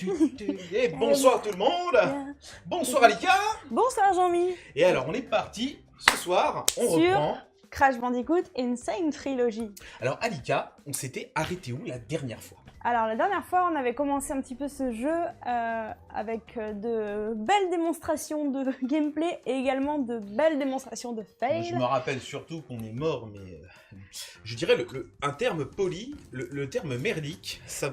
Et bonsoir tout le monde. Bonsoir Alika. Bonsoir Jean-Mi. Et alors on est parti ce soir, on reprend. Crash Bandicoot Insane Trilogy. Alors Alika, on s'était arrêté où la dernière fois? Alors la dernière fois, on avait commencé un petit peu ce jeu avec de belles démonstrations de gameplay et également de belles démonstrations de fail. Je me rappelle surtout qu'on est mort, mais je dirais un terme poli, le terme merdique, ça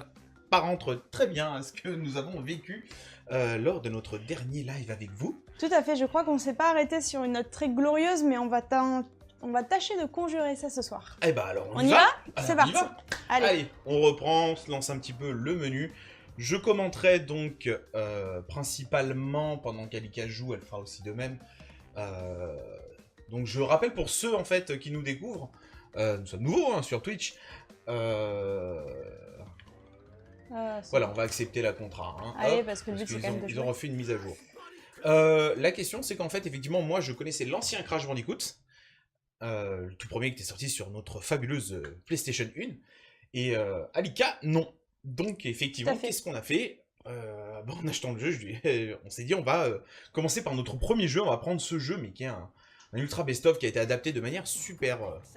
parentre très bien à ce que nous avons vécu lors de notre dernier live avec vous. Tout à fait, je crois qu'on ne s'est pas arrêté sur une note très glorieuse, mais on va tâcher de conjurer ça ce soir. Eh ben alors on y va. C'est parti. Allez, on reprend, on se lance un petit peu le menu. Je commenterai donc principalement pendant qu'Alika joue, elle fera aussi de même. Donc je rappelle pour ceux en fait qui nous découvrent, nous sommes nouveaux hein, sur Twitch. Voilà, on va accepter la contrat. Hein, allez, parce que le but c'est quand même de jouer. Ils ont refait une mise à jour. La question c'est qu'en fait, effectivement, moi je connaissais l'ancien Crash Bandicoot. Le tout premier qui était sorti sur notre fabuleuse PlayStation 1. Et Alika, non. Donc effectivement, qu'est-ce qu'on a fait? En achetant le jeu, on s'est dit on va commencer par notre premier jeu. On va prendre ce jeu, mais qui est un ultra best-of qui a été adapté de manière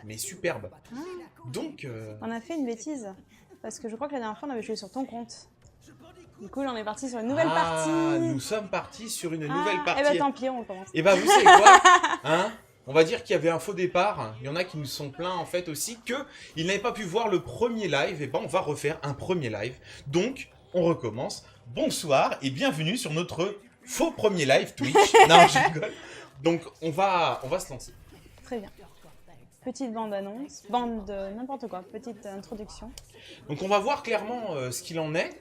mais superbe. Donc... On a fait une bêtise. Parce que je crois que la dernière fois, on avait joué sur ton compte. Du coup, là, on est parti sur une nouvelle partie. Nous sommes partis sur une nouvelle partie. Eh ben tant pis, on recommence. Et bah vous savez quoi hein, on va dire qu'il y avait un faux départ. Il y en a qui nous sont plaints en fait aussi qu'ils n'avaient pas pu voir le premier live. Et ben on va refaire un premier live. Donc on recommence. Bonsoir et bienvenue sur notre faux premier live Twitch. Non, je rigole. Donc on va se lancer. Très bien. Petite bande-annonce, bande de n'importe quoi, petite introduction. Donc on va voir clairement ce qu'il en est.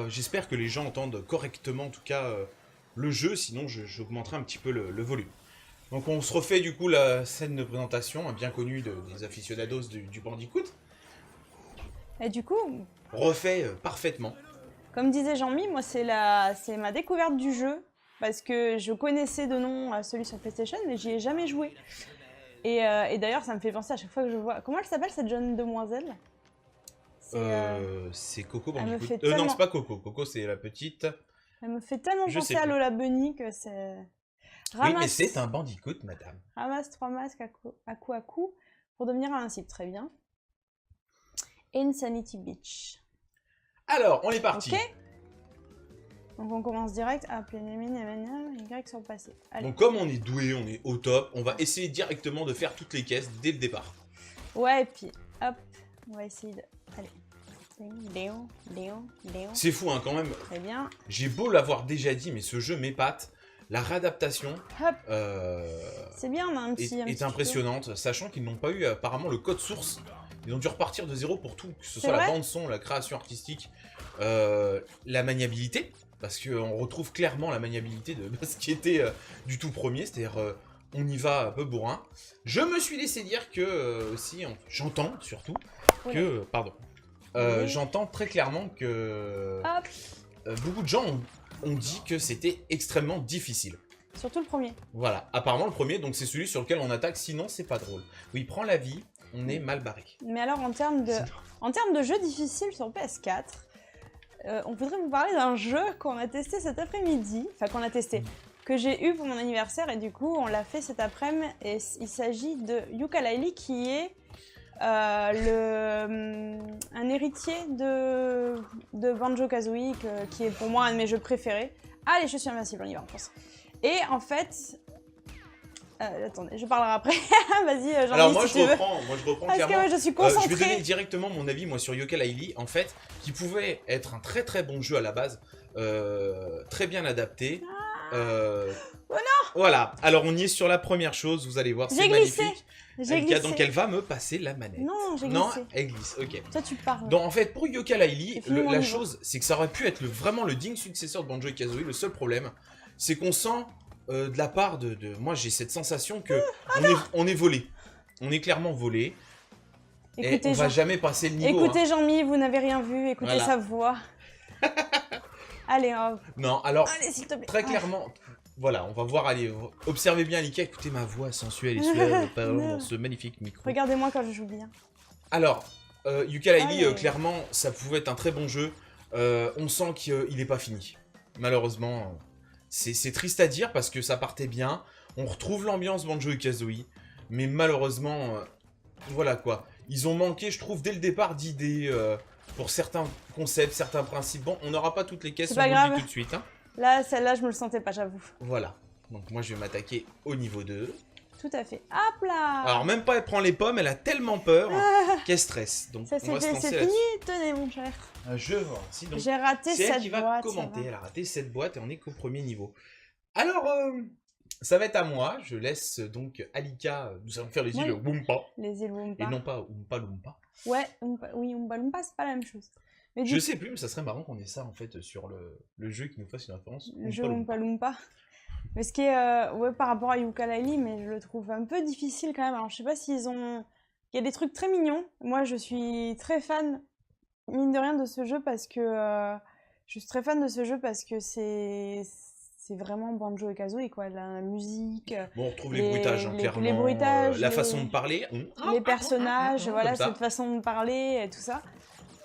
J'espère que les gens entendent correctement en tout cas le jeu, sinon j'augmenterai un petit peu le volume. Donc on se refait du coup la scène de présentation, bien connue des aficionados du Bandicoot. Et du coup... Refait parfaitement. Comme disait Jean-Mi, moi c'est ma découverte du jeu, parce que je connaissais de nom celui sur PlayStation, mais j'y ai jamais joué. Et d'ailleurs ça me fait penser à chaque fois que je vois... Comment elle s'appelle cette jeune demoiselle? C'est Coco Bandicoot. Tellement... Non, c'est pas Coco. Coco, c'est la petite. Elle me fait tellement penser à Lola Bunny que c'est... Ramasse... Oui, mais c'est un Bandicoot, madame. Ramasse 3 masques à coup pour devenir invincible. Très bien. Insanity Beach. Alors, on est parti. Ok. Donc on commence direct à Y sur le passé. Allez. Donc comme on est doué, on est au top, on va essayer directement de faire toutes les caisses dès le départ. Ouais, et puis hop, on va essayer de... Allez. Léon. C'est fou hein, quand même. Très bien. J'ai beau l'avoir déjà dit, mais ce jeu m'épate. La réadaptation c'est bien, on a un petit est impressionnante, sachant qu'ils n'ont pas eu apparemment le code source. Ils ont dû repartir de zéro pour tout, que ce soit la bande-son, la création artistique, la maniabilité, parce qu'on retrouve clairement la maniabilité de ce qui était du tout premier, c'est-à-dire on y va un peu bourrin. Je me suis laissé dire que, aussi, j'entends surtout que, j'entends très clairement que beaucoup de gens ont dit que c'était extrêmement difficile. Surtout le premier. Voilà, apparemment le premier, donc c'est celui sur lequel on attaque, sinon c'est pas drôle. Oui, prend la vie, on est mal barré. Mais alors en termes de jeux difficiles sur PS4, on voudrait vous parler d'un jeu qu'on a testé cet après-midi, enfin qu'on a testé, que j'ai eu pour mon anniversaire et du coup on l'a fait cet après-midi et il s'agit de Yooka-Laylee qui est un héritier de Banjo-Kazooie qui est pour moi un de mes jeux préférés. Allez, je suis invincible, on y va, on pense. Et en fait... attendez, je parlerai après. Vas-y, Jean-Mi, alors moi, si je reprends parce clairement. Que je suis concentrée. Je vais donner directement mon avis moi sur Yooka-Laylee, en fait, qui pouvait être un très très bon jeu à la base, très bien adapté. Oh non. Voilà, alors on y est sur la première chose, vous allez voir, c'est magnifique. Donc elle va me passer la manette. Non, j'ai glissé. Non, elle glisse, ok. Toi tu parles. Donc en fait, pour Yooka-Laylee, la chose, c'est que ça aurait pu être vraiment le digne successeur de Banjo et Kazooie. Le seul problème, c'est qu'on sent de la part de... Moi j'ai cette sensation que on est volé. On est clairement volé. Écoutez, et on va jamais passer le niveau. Écoutez Jean-Mi, vous n'avez rien vu, écoutez sa voix. Allez, non, alors, allez, s'il te plaît. Très clairement, voilà, on va voir, allez, observez bien Alika, écoutez ma voix sensuelle et suave dans ce magnifique micro. Regardez-moi quand je joue bien. Alors, Yooka-Laylee, clairement, ça pouvait être un très bon jeu. On sent qu'il n'est pas fini. Malheureusement, c'est triste à dire parce que ça partait bien. On retrouve l'ambiance Banjo-Kazooie. Mais malheureusement, voilà quoi. Ils ont manqué, je trouve, dès le départ d'idées pour certains concepts, certains principes. Bon, on n'aura pas toutes les caisses, on vous le dit tout de suite. Hein. Là, celle-là, je me le sentais pas, j'avoue. Voilà. Donc moi, je vais m'attaquer au niveau 2. Tout à fait. Hop là! Alors même pas, elle prend les pommes, elle a tellement peur qu'elle stresse. Donc ça, on va se lancer c'est fini, tenez mon cher. Je vois. Si, donc, j'ai raté cette boîte. C'est elle qui va commenter. Elle a raté cette boîte et on est qu'au premier niveau. Alors, ça va être à moi. Je laisse donc Alika. Nous allons faire les îles Wumpa. Les îles Wumpa. Et non pas Oompa Loompa. Ouais, oui, Oompa Loompa, c'est pas la même chose. Mais je sais plus, mais ça serait marrant qu'on ait ça en fait sur le jeu qui nous fasse une référence. Le jeu Oompa Loompa. Mais ce qui est, ouais, par rapport à Yooka-Laylee, mais je le trouve un peu difficile quand même. Alors, je sais pas s'ils ont... Il y a des trucs très mignons. Moi, je suis très fan, mine de rien, de ce jeu parce que... je suis très fan de ce jeu parce que c'est vraiment Banjo et Kazooie, quoi. La musique... Bon, on retrouve les bruitages, hein, clairement. Les bruitages, la façon de parler. Les personnages, voilà, cette façon de parler et tout ça.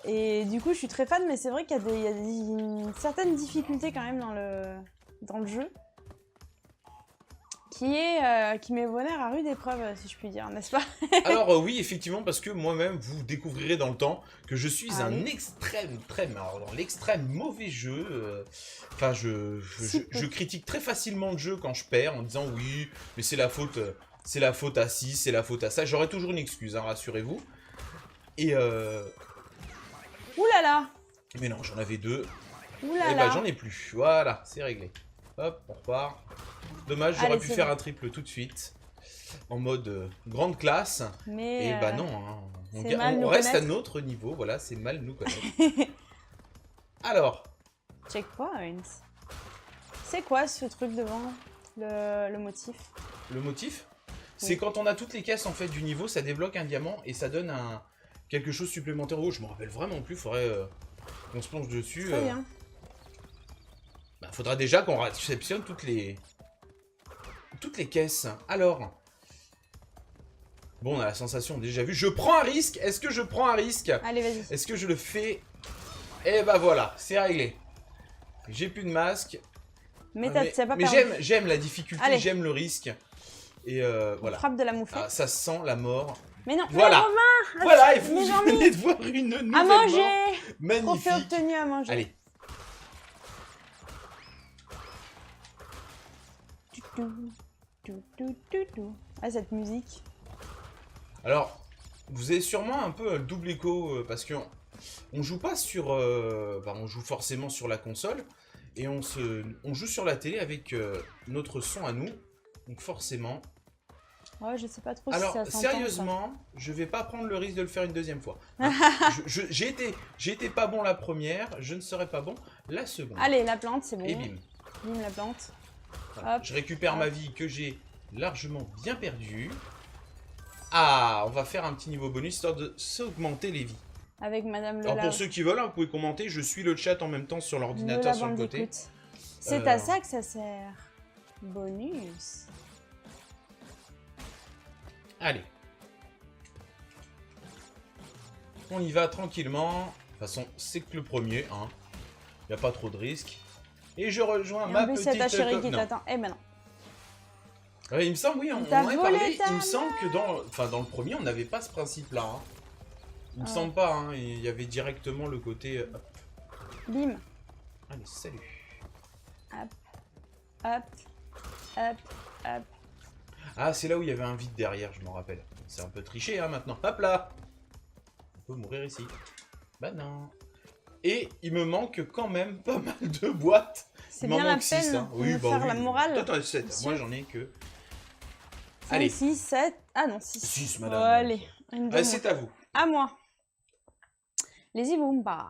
Et du coup, je suis très fan, mais c'est vrai qu'il y a une certaine difficulté quand même dans le jeu. Qui met bonheur à rude épreuve, si je puis dire, n'est-ce pas? Alors oui, effectivement, parce que moi-même, vous découvrirez dans le temps que je suis un dans l'extrême mauvais jeu. Enfin, je critique très facilement le jeu quand je perds en disant oui, mais c'est la faute à ci, c'est la faute à ça. J'aurai toujours une excuse, hein, rassurez-vous. Et ouh là là. Mais non, j'en avais 2. Ouh là là. Et bah j'en ai plus. Voilà, c'est réglé. Hop, on repart. Dommage, j'aurais pu faire un triple tout de suite. En mode grande classe. Mais et bah non, hein. On reste à notre niveau. Voilà, c'est mal nous connaître. Alors. Checkpoints. C'est quoi ce truc devant le motif? Le motif, c'est quand on a toutes les caisses en fait du niveau, ça débloque un diamant et ça donne quelque chose supplémentaire. Oh, je me rappelle vraiment plus, faudrait qu'on se plonge dessus. Très bien. Bah, faudra déjà qu'on réceptionne toutes les caisses. Alors, bon, on a la sensation déjà vu. Je prends un risque. Est-ce que je prends un risque? Allez, vas-y. Est-ce que je le fais? Et bah voilà, c'est réglé. J'ai plus de masque. Mais t'as pas mais perdu. j'aime la difficulté, j'aime le risque. Et voilà. Frappe de la moufette. Ah, ça sent la mort. Mais non, voilà. Mais voilà, et vous venez de voir une nouvelle à manger mort. Magnifique. Trophée obtenu à manger. Allez. Ah, cette musique. Alors, vous avez sûrement un peu le double écho parce que on joue pas sur, on joue forcément sur la console et on joue sur la télé avec notre son à nous, donc forcément. Ouais, je sais pas trop alors, si ça s'entend. Sérieusement, je vais pas prendre le risque de le faire une deuxième fois. Hein. J'ai été pas bon la première, je ne serai pas bon la seconde. Allez, la plante, c'est bon. Et bim. Bim, la plante. Voilà. Hop. Je récupère ma vie que j'ai largement bien perdue. Ah, on va faire un petit niveau bonus histoire de s'augmenter les vies. Avec Madame le Alors pour ceux qui veulent, hein, vous pouvez commenter, je suis le chat en même temps sur l'ordinateur sur le côté. C'est à ça que ça sert. Bonus. Allez. On y va tranquillement. De toute façon, c'est que le premier, hein. Il n'y a pas trop de risques. Et je rejoins ma petite... c'est ta chérie qui t'attend. Eh ben non. Ouais, il me semble, oui, on en avait parlé. Il me semble que dans le premier, on n'avait pas ce principe-là. Hein. Il me semble pas, hein. Il y avait directement le côté... Bim. Allez, salut. Hop. Hop. Hop. Hop. Ah, c'est là où il y avait un vide derrière, je m'en rappelle. C'est un peu triché, hein, maintenant. Hop là. On peut mourir ici. Bah non. Et il me manque quand même pas mal de boîtes. C'est bien la peine de faire la morale. Toi, t'en as 7. Moi, j'en ai que... 5, allez. 6, 7... Ah non, 6. 6, madame. Oh, allez. C'est à vous. À moi. Les Iboomba.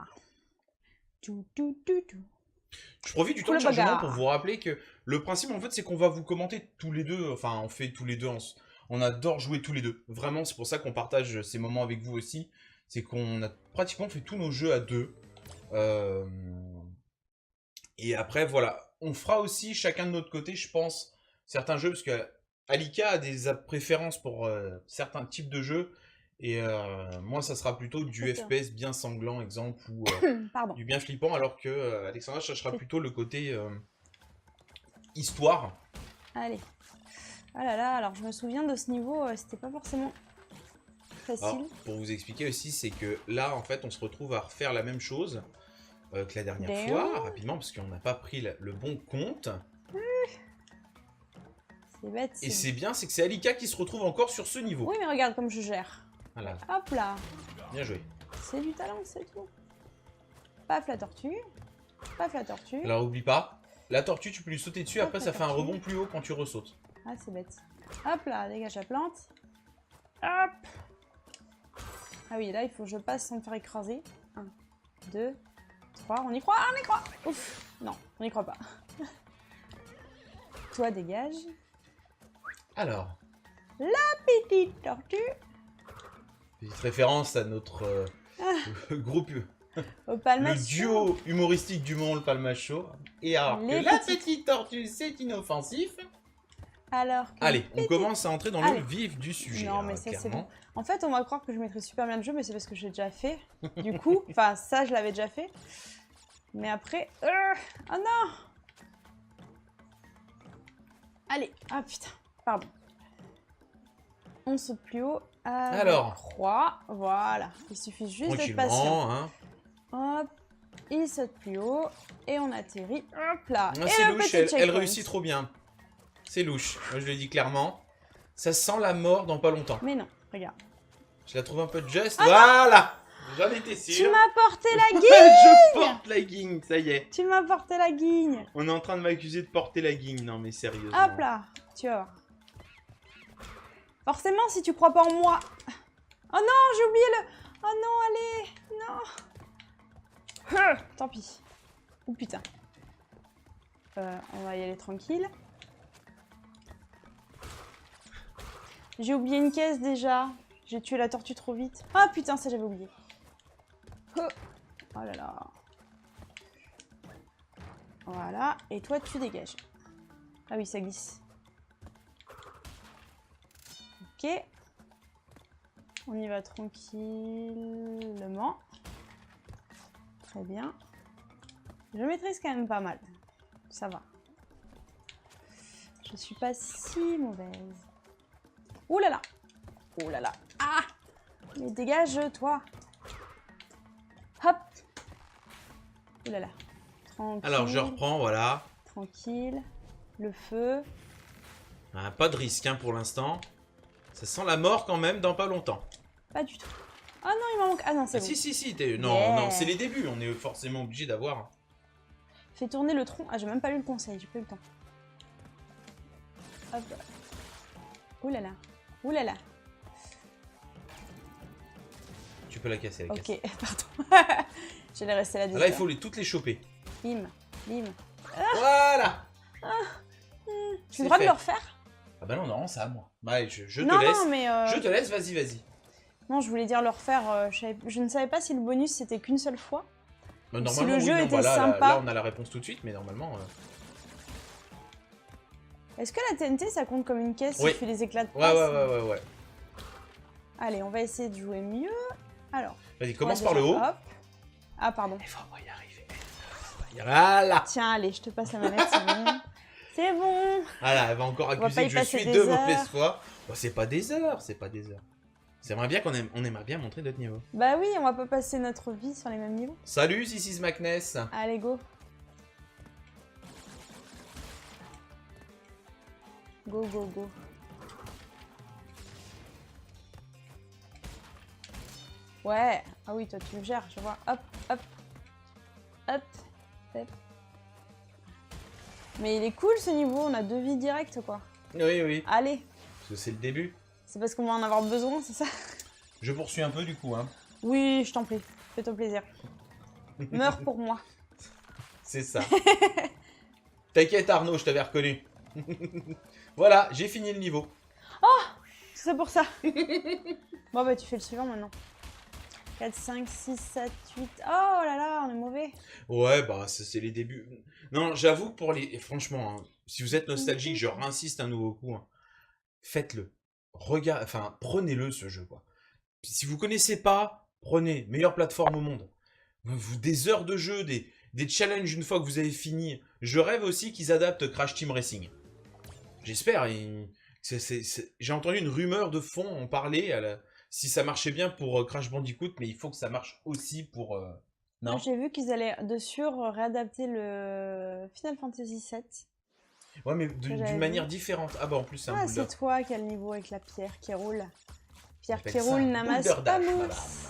Je profite du temps de chargement pour vous rappeler que le principe, en fait, c'est qu'on va vous commenter tous les deux. Enfin, on fait tous les deux. On adore jouer tous les deux. Vraiment, c'est pour ça qu'on partage ces moments avec vous aussi. C'est qu'on a pratiquement fait tous nos jeux à deux. Et après, voilà. On fera aussi, chacun de notre côté, je pense, certains jeux. Parce que Alika a des préférences pour certains types de jeux. Et moi, ça sera plutôt du FPS bien sanglant, exemple, ou du bien flippant, alors que Alexandra cherchera plutôt le côté histoire. Allez. Ah là là, alors je me souviens de ce niveau, c'était pas forcément facile. Alors, pour vous expliquer aussi, c'est que là, en fait, on se retrouve à refaire la même chose que la dernière fois, rapidement, parce qu'on n'a pas pris le bon compte. C'est bête. Et c'est bien, c'est que c'est Alika qui se retrouve encore sur ce niveau. Oui, mais regarde comme je gère. Voilà. Hop là. Bien joué. C'est du talent, c'est tout. Paf la tortue. Paf la tortue. Alors, oublie pas, la tortue, tu peux lui sauter dessus, après ça fait un rebond plus haut quand tu ressautes. Ah, c'est bête. Hop là, dégage la plante. Hop. Ah oui, là, il faut que je passe sans me faire écraser. 1, 2, 3. On y croit? Ah, on y croit! Ouf! Non, on n'y croit pas. Toi, dégage. Alors. La petite tortue. Petite référence à notre groupe. Au Palmacho. Le duo humoristique du monde, le Palmacho. Et alors que la petite tortue, c'est inoffensif. Alors que allez, on commence à entrer dans le vif du sujet. Non, mais ça, c'est bon. En fait, on va croire que je maîtrise super bien le jeu, mais c'est parce que j'ai déjà fait. Du coup, enfin, ça, je l'avais déjà fait. Mais après... Oh non! Allez, ah putain, pardon. On saute plus haut. Alors, croix, voilà. Il suffit juste d'être patient. Hein. Hop, il saute plus haut et on atterrit. Hop là. Ah, c'est louche, elle réussit trop bien. C'est louche. Moi, je le dis clairement. Ça sent la mort dans pas longtemps. Mais non, regarde. Je la trouve un peu juste. Voilà! J'en étais sûr. Tu m'as porté la guigne! Je porte la guigne, ça y est. Tu m'as porté la guigne. On est en train de m'accuser de porter la guigne. Non, mais sérieusement. Hop là, tu vas voir. Forcément, si tu crois pas en moi. Oh non, j'ai oublié le... Oh non, allez. Non. Tant pis. Oh putain. On va y aller tranquille. J'ai oublié une caisse déjà. J'ai tué la tortue trop vite. Ah putain, ça j'avais oublié. Oh là là. Voilà. Et toi, tu dégages. Ah oui, ça glisse. Ok. On y va tranquillement. Très bien. Je maîtrise quand même pas mal. Ça va. Je suis pas si mauvaise. Ouh là là. Oh là là. Ah! Mais dégage, toi. Hop. Ouh là là. Tranquille. Alors, je reprends, voilà. Tranquille. Le feu. Ah, pas de risque hein, pour l'instant. Ça sent la mort quand même dans pas longtemps. Pas du tout. Ah non, il m'en manque. Ah non, c'est bon. Si. Non, non, c'est les débuts. On est forcément obligé d'avoir. Fais tourner le tronc. Ah, j'ai même pas lu le conseil. J'ai pas eu le temps. Hop. Ouh là là. Ouh là là. Tu peux la casser, la casse. Ok, pardon. J'allais rester là. Là, il faut toutes les choper. Bim, bim. Voilà. Tu as le droit de le refaire? Ah bah non, ça à moi. Bah, je te laisse. Non, mais je te laisse, vas-y. Non, je voulais dire le refaire. Je ne savais pas si le bonus c'était qu'une seule fois. Bah, si le jeu était sympa. Là, on a la réponse tout de suite, mais normalement. Est-ce que la TNT ça compte comme une caisse si je fais les éclats de passe? Ouais. Allez, on va essayer de jouer mieux. Alors. Vas-y, commence par le haut. Hop. Ah, pardon. Il faut y arriver. Voilà. Tiens, allez, je te passe la manette, c'est bon. C'est bon. Voilà, elle va encore accuser que je suis de mauvaise foi. Oh, c'est pas des heures. C'est vrai bien on aimerait bien montrer notre niveau. Bah oui, on va pas passer notre vie sur les mêmes niveaux. Salut, this is Magnus. Allez, go. Go. Ouais. Ah oui, toi tu me gères, je vois. Hop. Mais il est cool ce niveau, on a 2 vies directes quoi. Oui. Allez. Parce que c'est le début. C'est parce qu'on va en avoir besoin, c'est ça? Je poursuis un peu du coup, hein. Oui, je t'en prie. Fais-toi plaisir. Meurs pour moi. C'est ça. T'inquiète Arnaud, je t'avais reconnu. Voilà, j'ai fini le niveau. Oh! C'est pour ça. Bon bah tu fais le suivant maintenant. 4, 5, 6, 7, 8... Oh là là, on est mauvais. Ouais, bah c'est les débuts. Non, j'avoue que pour les... Franchement, hein, si vous êtes nostalgique, je réinsiste un nouveau coup. Hein. Faites-le. Prenez-le ce jeu, quoi. Si vous connaissez pas, prenez, meilleure plateforme au monde. Des heures de jeu, des challenges une fois que vous avez fini. Je rêve aussi qu'ils adaptent Crash Team Racing. J'espère. J'ai entendu une rumeur de fond en parler, si ça marchait bien pour Crash Bandicoot, mais il faut que ça marche aussi pour... Non. J'ai vu qu'ils allaient dessus réadapter le Final Fantasy VII. Ouais, mais d'une manière différente. Ah bah en plus c'est un boulder. C'est toi qui as le niveau avec la pierre qui roule. Pierre qui Ça roule n'amasse pas mousse.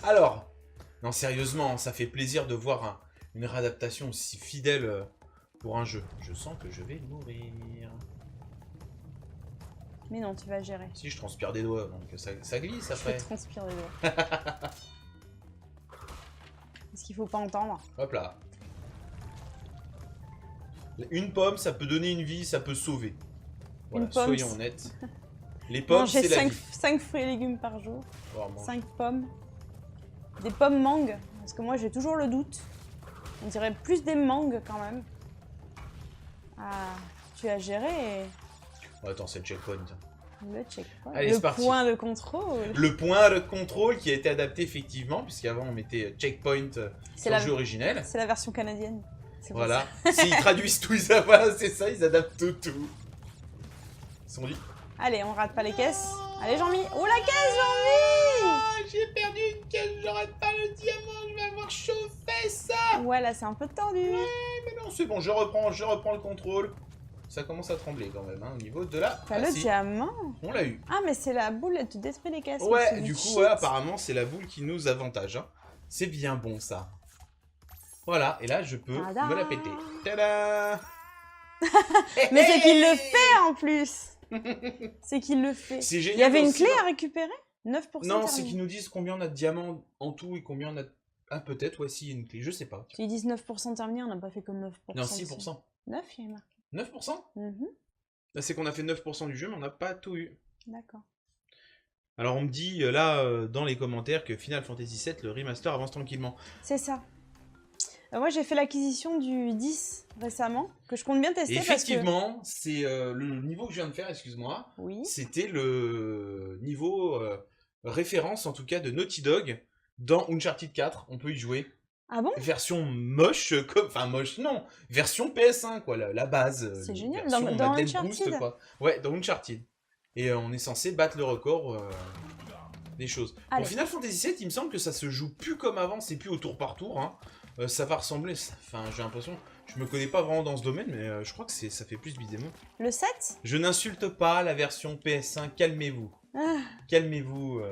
Alors, non sérieusement, ça fait plaisir de voir une réadaptation aussi fidèle pour un jeu. Je sens que je vais mourir. Mais non, tu vas gérer. Si, je transpire des doigts, donc ça glisse après. Je transpire des doigts. Parce qu'il faut pas entendre. Hop là. Une pomme, ça peut donner une vie, ça peut sauver. Voilà, une pomme, soyons honnêtes. Les pommes, c'est la vie. 5 fruits et légumes par jour. Oh, 5 pommes. Des pommes mangues. Parce que moi, j'ai toujours le doute. On dirait plus des mangues quand même. Ah, tu as géré. Oh, attends, c'est le checkpoint. Le checkpoint. Allez, le point de contrôle. Le point de contrôle qui a été adapté effectivement, puisqu'avant on mettait checkpoint sur le jeu originel. C'est la version canadienne. Voilà. S'ils traduisent tout, voilà, c'est ça, ils adaptent tout. Ils sont dit. Allez, on rate pas les caisses. Allez, Jean-Mi. Oh, la caisse, Jean-Mi! Oh, j'ai perdu une caisse, je rate pas le diamant, je vais avoir chauffé ça! Ouais, là, c'est un peu tendu. Ouais, mais non, c'est bon, je reprends le contrôle. Ça commence à trembler quand même, hein, au niveau de la... T'as le diamant. On l'a eu. Ah, mais c'est la boule, elle te détruit les caisses. Ouais, du coup, ouais, apparemment, c'est la boule qui nous avantage. Hein. C'est bien bon, ça. Voilà, et là, je peux me la péter. Tada! Mais c'est qu'il le fait, en plus. C'est qu'il le fait. C'est génial. Il y avait une clé à récupérer? 9%. Non, c'est qu'ils nous disent combien on a de diamants en tout et combien on a... Ah, peut-être, ouais, si, il y a une clé, je sais pas. Ils disent 9% terminé, on n'a pas fait comme 9%. Non, 6%. 9, il y a marqué. 9%? C'est qu'on a fait 9% du jeu, mais on n'a pas tout eu. D'accord. Alors, on me dit, là, dans les commentaires, que Final Fantasy VII, le remaster, avance tranquillement. C'est ça. Moi, j'ai fait l'acquisition du 10 récemment, que je compte bien tester. Effectivement, parce que... c'est le niveau que je viens de faire, excuse-moi. Oui. C'était le niveau référence, en tout cas, de Naughty Dog dans Uncharted 4. On peut y jouer. Ah bon? Version moche, enfin moche, non. Version PS1, quoi, la base. C'est génial, dans Uncharted. Boost, quoi. Ouais, dans Uncharted. Et on est censé battre le record des choses. Pour Final Fantasy VII, il me semble que ça se joue plus comme avant, c'est plus au tour par tour. Hein. Ça va ressembler, enfin j'ai l'impression, je me connais pas vraiment dans ce domaine, mais je crois que ça fait plus beat'em up. Le 7? Je n'insulte pas la version PS1, calmez-vous. Calmez-vous,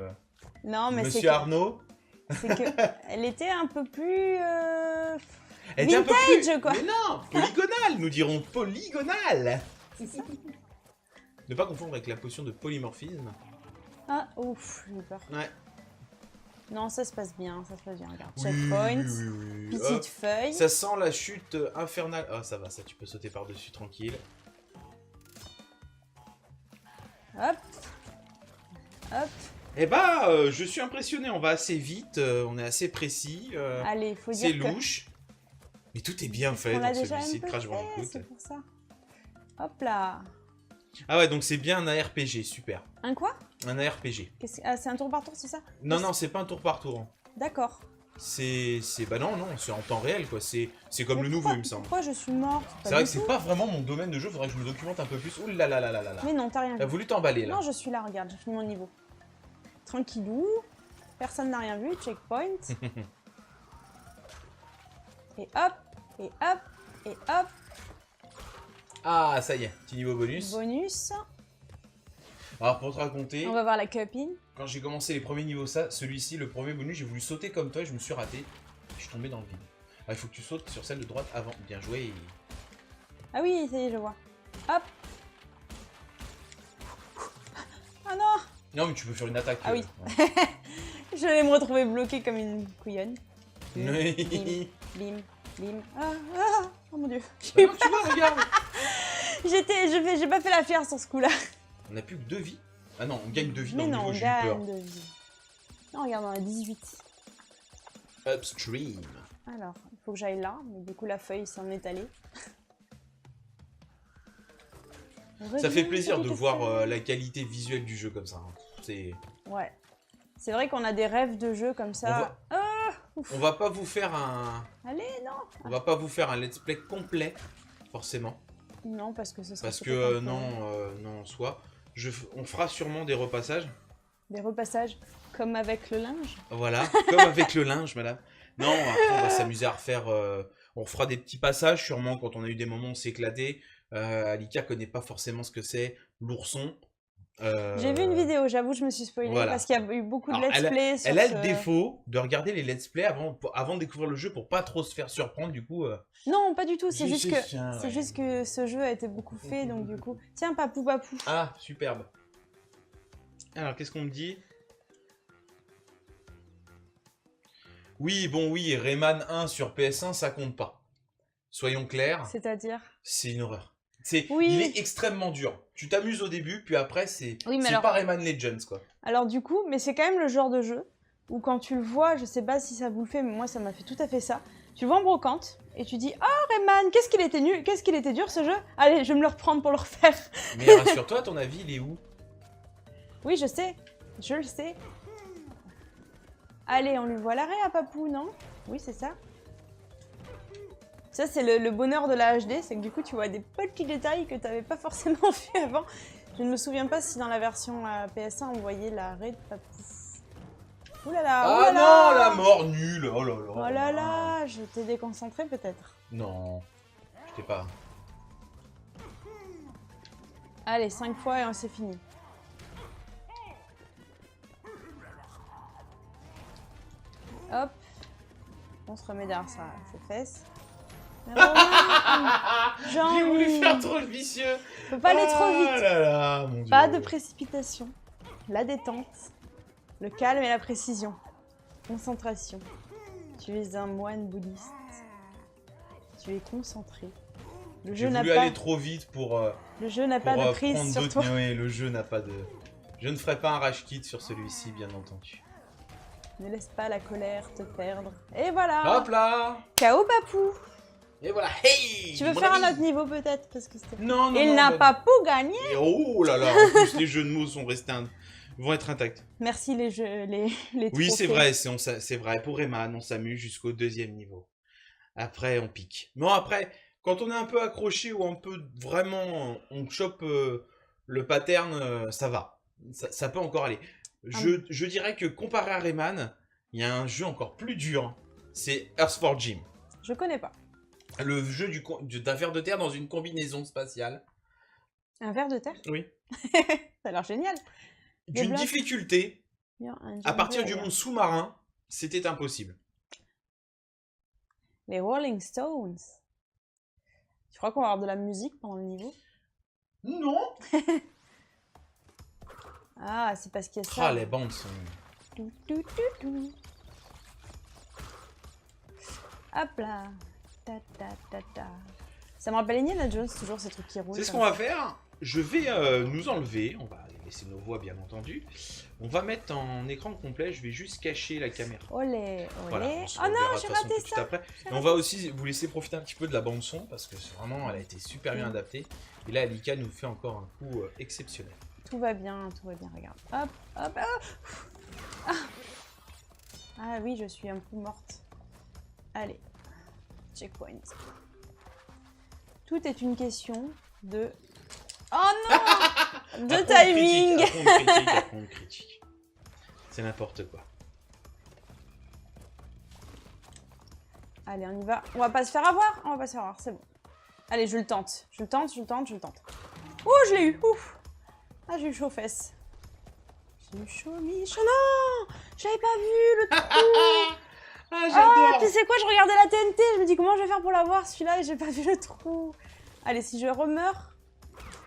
non, mais Monsieur Arnaud. C'est qu'elle était un peu plus... Elle vintage, était un peu plus... quoi. Mais non, polygonale, nous dirons polygonale. Ne pas confondre avec la potion de polymorphisme. Ah, ouf, j'ai peur. Ouais. Non, ça se passe bien, ça se passe bien. Regarde, oui, checkpoint, oui. petite feuille. Ça sent la chute infernale. Ah, ça va, ça, tu peux sauter par-dessus, tranquille. Hop. Hop. Eh bah, je suis impressionné, on va assez vite, on est assez précis. Allez, faut dire c'est louche. Mais tout est bien fait dans celui-ci de Crash Bandicoot. C'est pour ça. Hop là. Ah ouais, donc c'est bien un RPG, super. Un quoi? Un RPG. Ah, c'est un tour par tour, c'est ça? Non, non, c'est pas un tour par tour. D'accord. Bah non, c'est en temps réel, quoi. C'est comme le nouveau, il me semble. Pourquoi je suis morte? C'est vrai que c'est pas vraiment mon domaine de jeu, faudrait que je me documente un peu plus. Ouh là là là là là là. Mais non, t'as rien vu. T'as voulu t'emballer, là. Non, je suis là, regarde, j'ai fini mon niveau. Tranquillou. Personne n'a rien vu, checkpoint. Et hop, et hop, et hop. Ah, ça y est, petit niveau bonus. Bonus. Alors, pour te raconter... On va voir la copine. Quand j'ai commencé les premiers niveaux, celui-ci, le premier bonus, j'ai voulu sauter comme toi et je me suis raté. Je suis tombé dans le vide. Ah, il faut que tu sautes sur celle de droite avant. Bien joué. Ah oui, ça y est, je vois. Hop. Ah non. Non, mais tu peux faire une attaque. Ah oui. Ouais. J'allais me retrouver bloqué comme une couillonne. Oui. Bim, bim, bim. Ah, oh mon dieu. Bah non, tu vois, regarde. J'ai pas fait la fière sur ce coup-là. On a plus que 2 vies. Ah non, on gagne 2 vies mais dans non, le niveau, j'ai eu peur. On gagne 2 vies. Non, regarde, on a 18. Upstream. Alors, il faut que j'aille là, mais du coup la feuille s'en est allée. Ça fait plaisir de voir la qualité visuelle du jeu comme ça. Hein. C'est... Ouais. C'est vrai qu'on a des rêves de jeux comme ça. On va pas vous faire un... Allez, non. On va pas vous faire un let's play complet, forcément. Non, parce que ce serait... Parce que non, en soi. On fera sûrement des repassages. Des repassages, comme avec le linge. Voilà, comme avec le linge, madame. Non, après, on va s'amuser à refaire... on fera des petits passages, sûrement, quand on a eu des moments où on s'est éclaté. Alika connaît pas forcément ce que c'est, l'ourson. J'ai vu une vidéo, j'avoue, je me suis spoilée voilà. parce qu'il y a eu beaucoup de Alors, let's play sur elle a le défaut de regarder les let's play avant de découvrir le jeu pour pas trop se faire surprendre, du coup... Non, pas du tout, c'est juste ouais. juste que ce jeu a été beaucoup fait, donc du coup... Tiens, papou, papou. Ah, superbe. Alors, qu'est-ce qu'on me dit? Oui, bon, oui, Rayman 1 sur PS1, ça compte pas. Soyons clairs. C'est-à-dire? C'est une horreur. Oui. Il est extrêmement dur. Tu t'amuses au début, puis après, c'est pas Rayman Legends, quoi. Alors du coup, mais c'est quand même le genre de jeu où quand tu le vois, je sais pas si ça vous le fait, mais moi ça m'a fait tout à fait ça. Tu le vois en brocante et tu dis « Oh Rayman, qu'est-ce qu'il était dur ce jeu. Allez, je vais me le reprendre pour le refaire. » Mais rassure-toi, ton avis, il est où? Oui, je sais. Je le sais. Allez, on lui voit l'arrêt à Papou, non? Oui, c'est ça. Ça, c'est le bonheur de la HD, c'est que du coup, tu vois des petits détails que tu n'avais pas forcément vu avant. Je ne me souviens pas si dans la version PS1, on voyait l'arrêt de Papou. Ouh là là, ah non, la mort nulle. Oh là là. Oh là là, je t'ai déconcentré peut-être. Non, je t'ai pas. Allez, 5 fois et c'est fini. Hop. On se remet derrière ses fesses. J'ai voulu faire trop le vicieux. Faut pas aller trop vite. Là là, mon Dieu. Pas de précipitation. La détente. Le calme et la précision. Concentration. Tu es un moine bouddhiste. Tu es concentré. Le jeu n'a pas... aller trop vite pour... le jeu n'a pas de prise sur toi. Oui, le jeu n'a pas de... Je ne ferai pas un rage kit sur celui-ci, bien entendu. Ne laisse pas la colère te perdre. Et voilà. Hop là. KO Papou. Et voilà. Hey. Tu veux faire un autre niveau peut-être parce que c'était... Non, Il n'a pas pu gagner. Et oh là là. En plus, les jeux de mots sont restés vont être intacts. Merci les jeux, les oui, trophées. c'est vrai. C'est vrai. Pour Rayman, on s'amuse jusqu'au 2e niveau. Après, on pique. Non, après, quand on est un peu accroché ou un peu vraiment, on chope le pattern, ça va. Ça peut encore aller. Je dirais que comparé à Rayman, il y a un jeu encore plus dur. C'est Earth for Jim. Je connais pas. Le jeu d'un ver de terre dans une combinaison spatiale. Un ver de terre? Oui. Ça a l'air génial. D'une difficulté, à partir du monde sous-marin, c'était impossible. Les Rolling Stones. Tu crois qu'on va avoir de la musique pendant le niveau? Non. Ah, c'est parce qu'il y a ça. Ah, les bandes sont... Hop là. Ta, ta, ta, ta. Ça me rappelle Indiana Jones, toujours ces trucs qui roulent. C'est ce qu'on va faire. Je vais nous enlever. On va laisser nos voix, bien entendu. On va mettre en écran complet. Je vais juste cacher la caméra. Olé, olé. Voilà, oh non, j'ai raté ça. Après. Et on va aussi vous laisser profiter un petit peu de la bande son parce que vraiment, elle a été super bien adaptée. Et là, Alika nous fait encore un coup exceptionnel. Tout va bien, regarde. Hop, hop, hop. Ah oui, je suis un peu morte. Allez, checkpoint. Tout est une question de... Oh non. De timing. Après on critique. C'est n'importe quoi. Allez, on y va. On va pas se faire avoir. On va pas se faire avoir, c'est bon. Allez, je le tente. Je le tente. Oh, je l'ai eu. Ouf. Ah, j'ai eu chaud aux fesses. J'ai eu chaud, Mich. Non, j'avais pas vu le trou. Ah, j'adore. Tu sais quoi, je regardais la TNT. Je me dis comment je vais faire pour l'avoir celui-là et j'ai pas vu le trou. Allez, si je remeurs...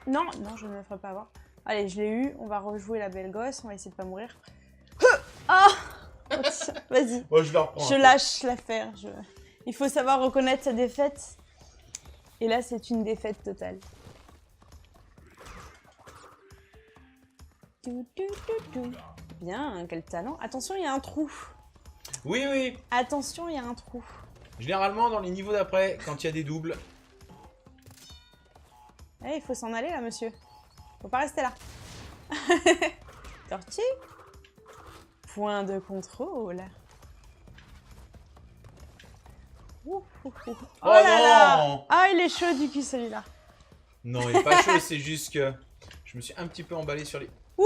Non, je ne me ferai pas avoir. Allez, je l'ai eu. On va rejouer la belle gosse. On va essayer de pas mourir. Ah. Vas-y. Moi, je la reprends. Je lâche l'affaire. Il faut savoir reconnaître sa défaite. Et là, c'est une défaite totale. Bien, quel talent. Attention, il y a un trou. Oui, oui. Attention, il y a un trou. Généralement, dans les niveaux d'après, quand il y a des doubles... Eh, il faut s'en aller, là, monsieur. Faut pas rester là. Tortue. point de contrôle. Oh là là. non. Ah, il est chaud du cul celui-là. Non, il est pas chaud, c'est juste que je me suis un petit peu emballé sur les... Ouh,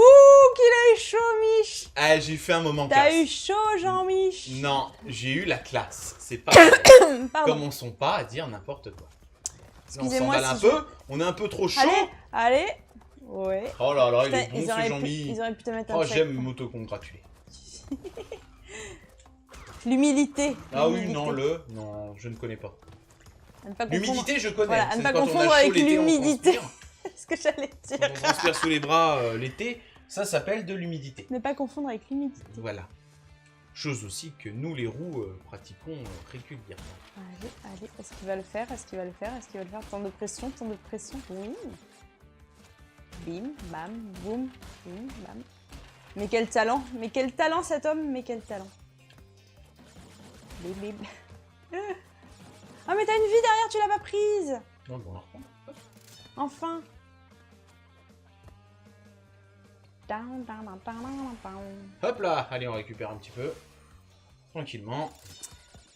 qu'il a eu chaud, Mich. Ah, j'ai fait un moment T'as classe. eu chaud, Jean-Mich. Non, j'ai eu la classe. C'est pas... Pardon. Commençons pas à dire n'importe quoi. On Excusez-moi s'emballe un si peu, on est un peu trop chaud. Allez. Ouais. Oh là là, il Putain, est bon ce Jean-Mi. ils auraient pu te mettre un Oh, check. j'aime m'auto-congratuler. L'humilité. Ah oui, L'humilité. non, non, je ne connais pas. À ne pas confondre- L'humidité, je connais. Voilà, à C'est ne pas quand on a confondre chaud avec l'été, on l'humidité. transpire. ce que j'allais Quand dire. on transpire sous les bras l'été, ça s'appelle de l'humidité. Ne pas confondre avec l'humidité. Voilà. Chose aussi que nous, les roues, pratiquons régulièrement. Allez, est-ce qu'il va le faire? Est-ce qu'il va le faire? Est-ce qu'il va le faire? Temps de pression, oui. Bim, bam, boum, bim, bam. Mais quel talent cet homme, mais quel talent. Bim, bim. Ah mais t'as une vie derrière, tu l'as pas prise. Non, bon, on la reprend. Enfin. Hop là, allez, on récupère un petit peu. Tranquillement.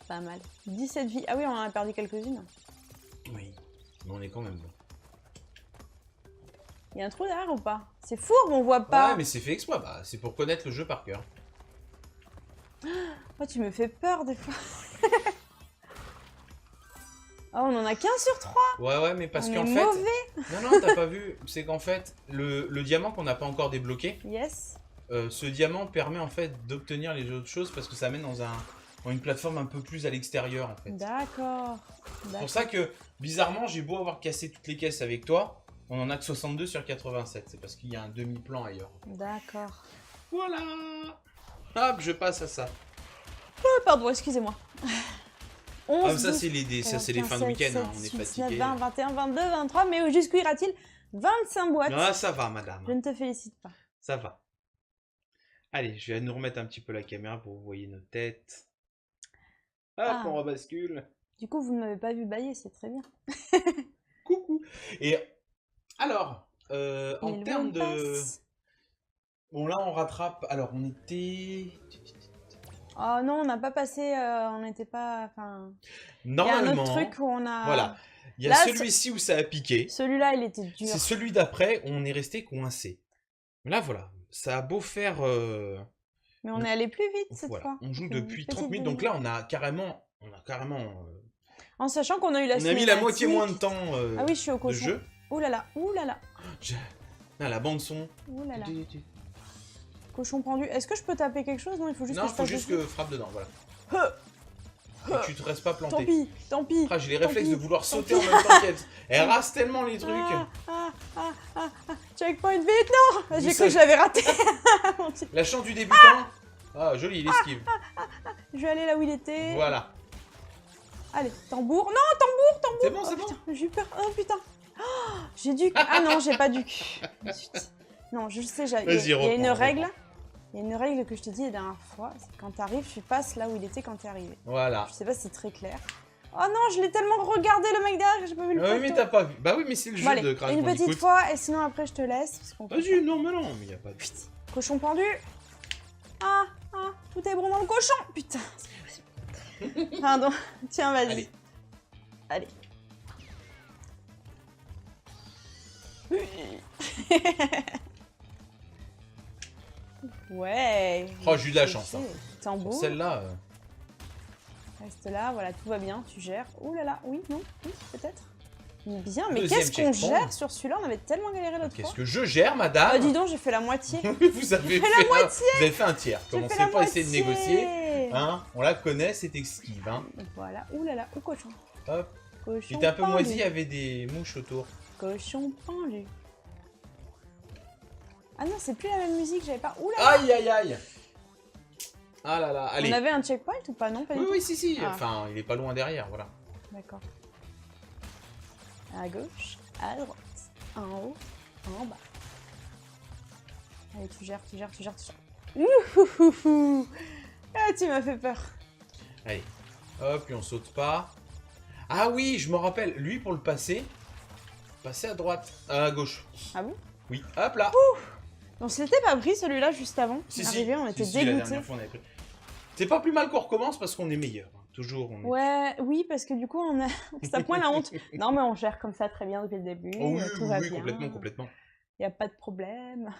Pas mal. 17 vies. Ah oui, on en a perdu quelques-unes. Oui, mais on est quand même bon. Il y a un trou derrière ou pas? C'est fourbe, on voit pas. Ouais, mais c'est fait exprès, bah, c'est pour connaître le jeu par cœur. Oh, tu me fais peur des fois. Oh, on en a qu'un sur 3. Ouais, mais parce On qu'en est fait... mauvais. Non, t'as pas vu, c'est qu'en fait, le diamant qu'on n'a pas encore débloqué, Yes. ce diamant permet en fait d'obtenir les autres choses parce que ça mène dans une plateforme un peu plus à l'extérieur en fait. D'accord. C'est pour ça que, bizarrement, j'ai beau avoir cassé toutes les caisses avec toi, on en a que 62 sur 87. C'est parce qu'il y a un demi-plan ailleurs. D'accord. Voilà. Hop, je passe à ça. Oh, pardon, excusez-moi. 11, Ah, ça 12, c'est les fins de 15, week-end, hein, 16, on est 18, fatigué. 19, 20, 21, 22, 23, mais jusqu'où ira-t-il? 25 boîtes. Ah, ça va, madame. Je ne te félicite pas. Ça va. Allez, je vais nous remettre un petit peu la caméra pour que vous voyez nos têtes. Hop, Ah. on rebascule. Du coup, vous ne m'avez pas vu bailler, c'est très bien. Coucou. Et alors, en Il termes vous de... passe. Bon, là, on rattrape. Alors, on était... Oh non, on n'a pas passé, on n'était pas... Enfin... Normalement... Il y a un autre truc où on a... Voilà. Il y a Là, celui-ci où ça a piqué. Celui-là, il était dur. C'est celui d'après où on est resté coincé. Là, voilà. Ça a beau faire... Mais on est allé plus vite cette voilà. fois. On joue Une depuis petite 30 minutes. Donc là, on a carrément... En sachant qu'on a eu la on a mis la moitié cinématique. moins de temps Ah oui, je suis au de cochon. jeu. Ouh là là, ouh là là, Ah, la bande son. ouh là là. Cochon pendu. Est-ce que je peux taper quelque chose? Non, il faut juste Non, que je faut fasse juste dessus. que frappe dedans, voilà. Huh. Et tu te restes pas planté. Tant pis, tant pis. Ah, j'ai les tant réflexes pis, de vouloir tant sauter pis. en même temps qu'elle. Elle rase tellement les trucs. Checkpoint vite, non. J'ai Vous cru savez- que je l'avais raté. Mon Dieu. La chance du débutant. Ah, joli, il esquive. Je vais aller là où il était. Voilà. Allez, tambour. Non, tambour, tambour. C'est bon, Oh, c'est bon. putain, j'ai eu peur. Oh putain. Oh, j'ai du... Ah non, j'ai pas du... Zut. Non, je sais, il y a Vas-y, une reprends, règle. Il y a une règle que je t'ai dit la dernière fois. C'est que quand t'arrives, tu passes là où il était quand t'es arrivé. Voilà. Je sais pas si c'est très clair. Oh non, je l'ai tellement regardé le mec derrière que j'ai pas vu le Ah oui, poteau. mais t'as pas vu. Bah oui, mais c'est le Bon, jeu allez, de Crash une Bandicoot. petite fois et sinon après je te laisse. Parce qu'on peut Vas-y, non, mais non, mais y a pas de... Putain, cochon pendu. Ah, tout est bon dans le cochon. Putain, c'est pas possible. Pardon. Tiens, vas-y. Allez. Allez. Ouais. Oh, j'ai eu de la chance, hein. Tambour. Celle-là... Reste là, voilà, tout va bien, tu gères. Ouh là là, oui, non, oui, peut-être. Bien, mais Deuxième qu'est-ce qu'on checkpoint. gère sur celui-là? On avait tellement galéré l'autre Qu'est-ce fois. que je gère, madame? Ah, dis donc, j'ai fait la moitié. Vous avez fait la moitié. Vous avez fait un tiers. J'ai Commencez fait la pas à essayer de moitié. négocier. Hein, on la connaît, c'est esquive. Hein. Voilà, ouh là là, ou cochon. Hop. Cochon Il était un peu pendu. moisi, il y avait des mouches autour. Cochon pendu. Ah non, c'est plus la même musique, j'avais pas... Ouh là là. Aïe, aïe, aïe. Ah là là, allez. On avait un checkpoint ou pas? Non, pas du Oui, tout. oui, si. Ah. Enfin, il est pas loin derrière, voilà. D'accord. À gauche, à droite, en haut, en bas. Allez, tu gères. Ouhouhouhou. Ah, tu m'as fait peur. Allez. Hop, puis on saute pas. Ah oui, je me rappelle. Lui, pour le passer à droite. À gauche. Ah bon? Oui, hop là. On s'était pas pris celui-là juste avant. Si, on arrivait, on était la dégoûtés. dernière fois, on avait pris. C'est pas plus mal qu'on recommence parce qu'on est meilleur. Toujours. On est... Ouais, oui, parce que du coup, on ça point la honte. Non, mais on gère comme ça très bien depuis le début. Oh, oui, tout va oui, bien. complètement. Y a pas de problème.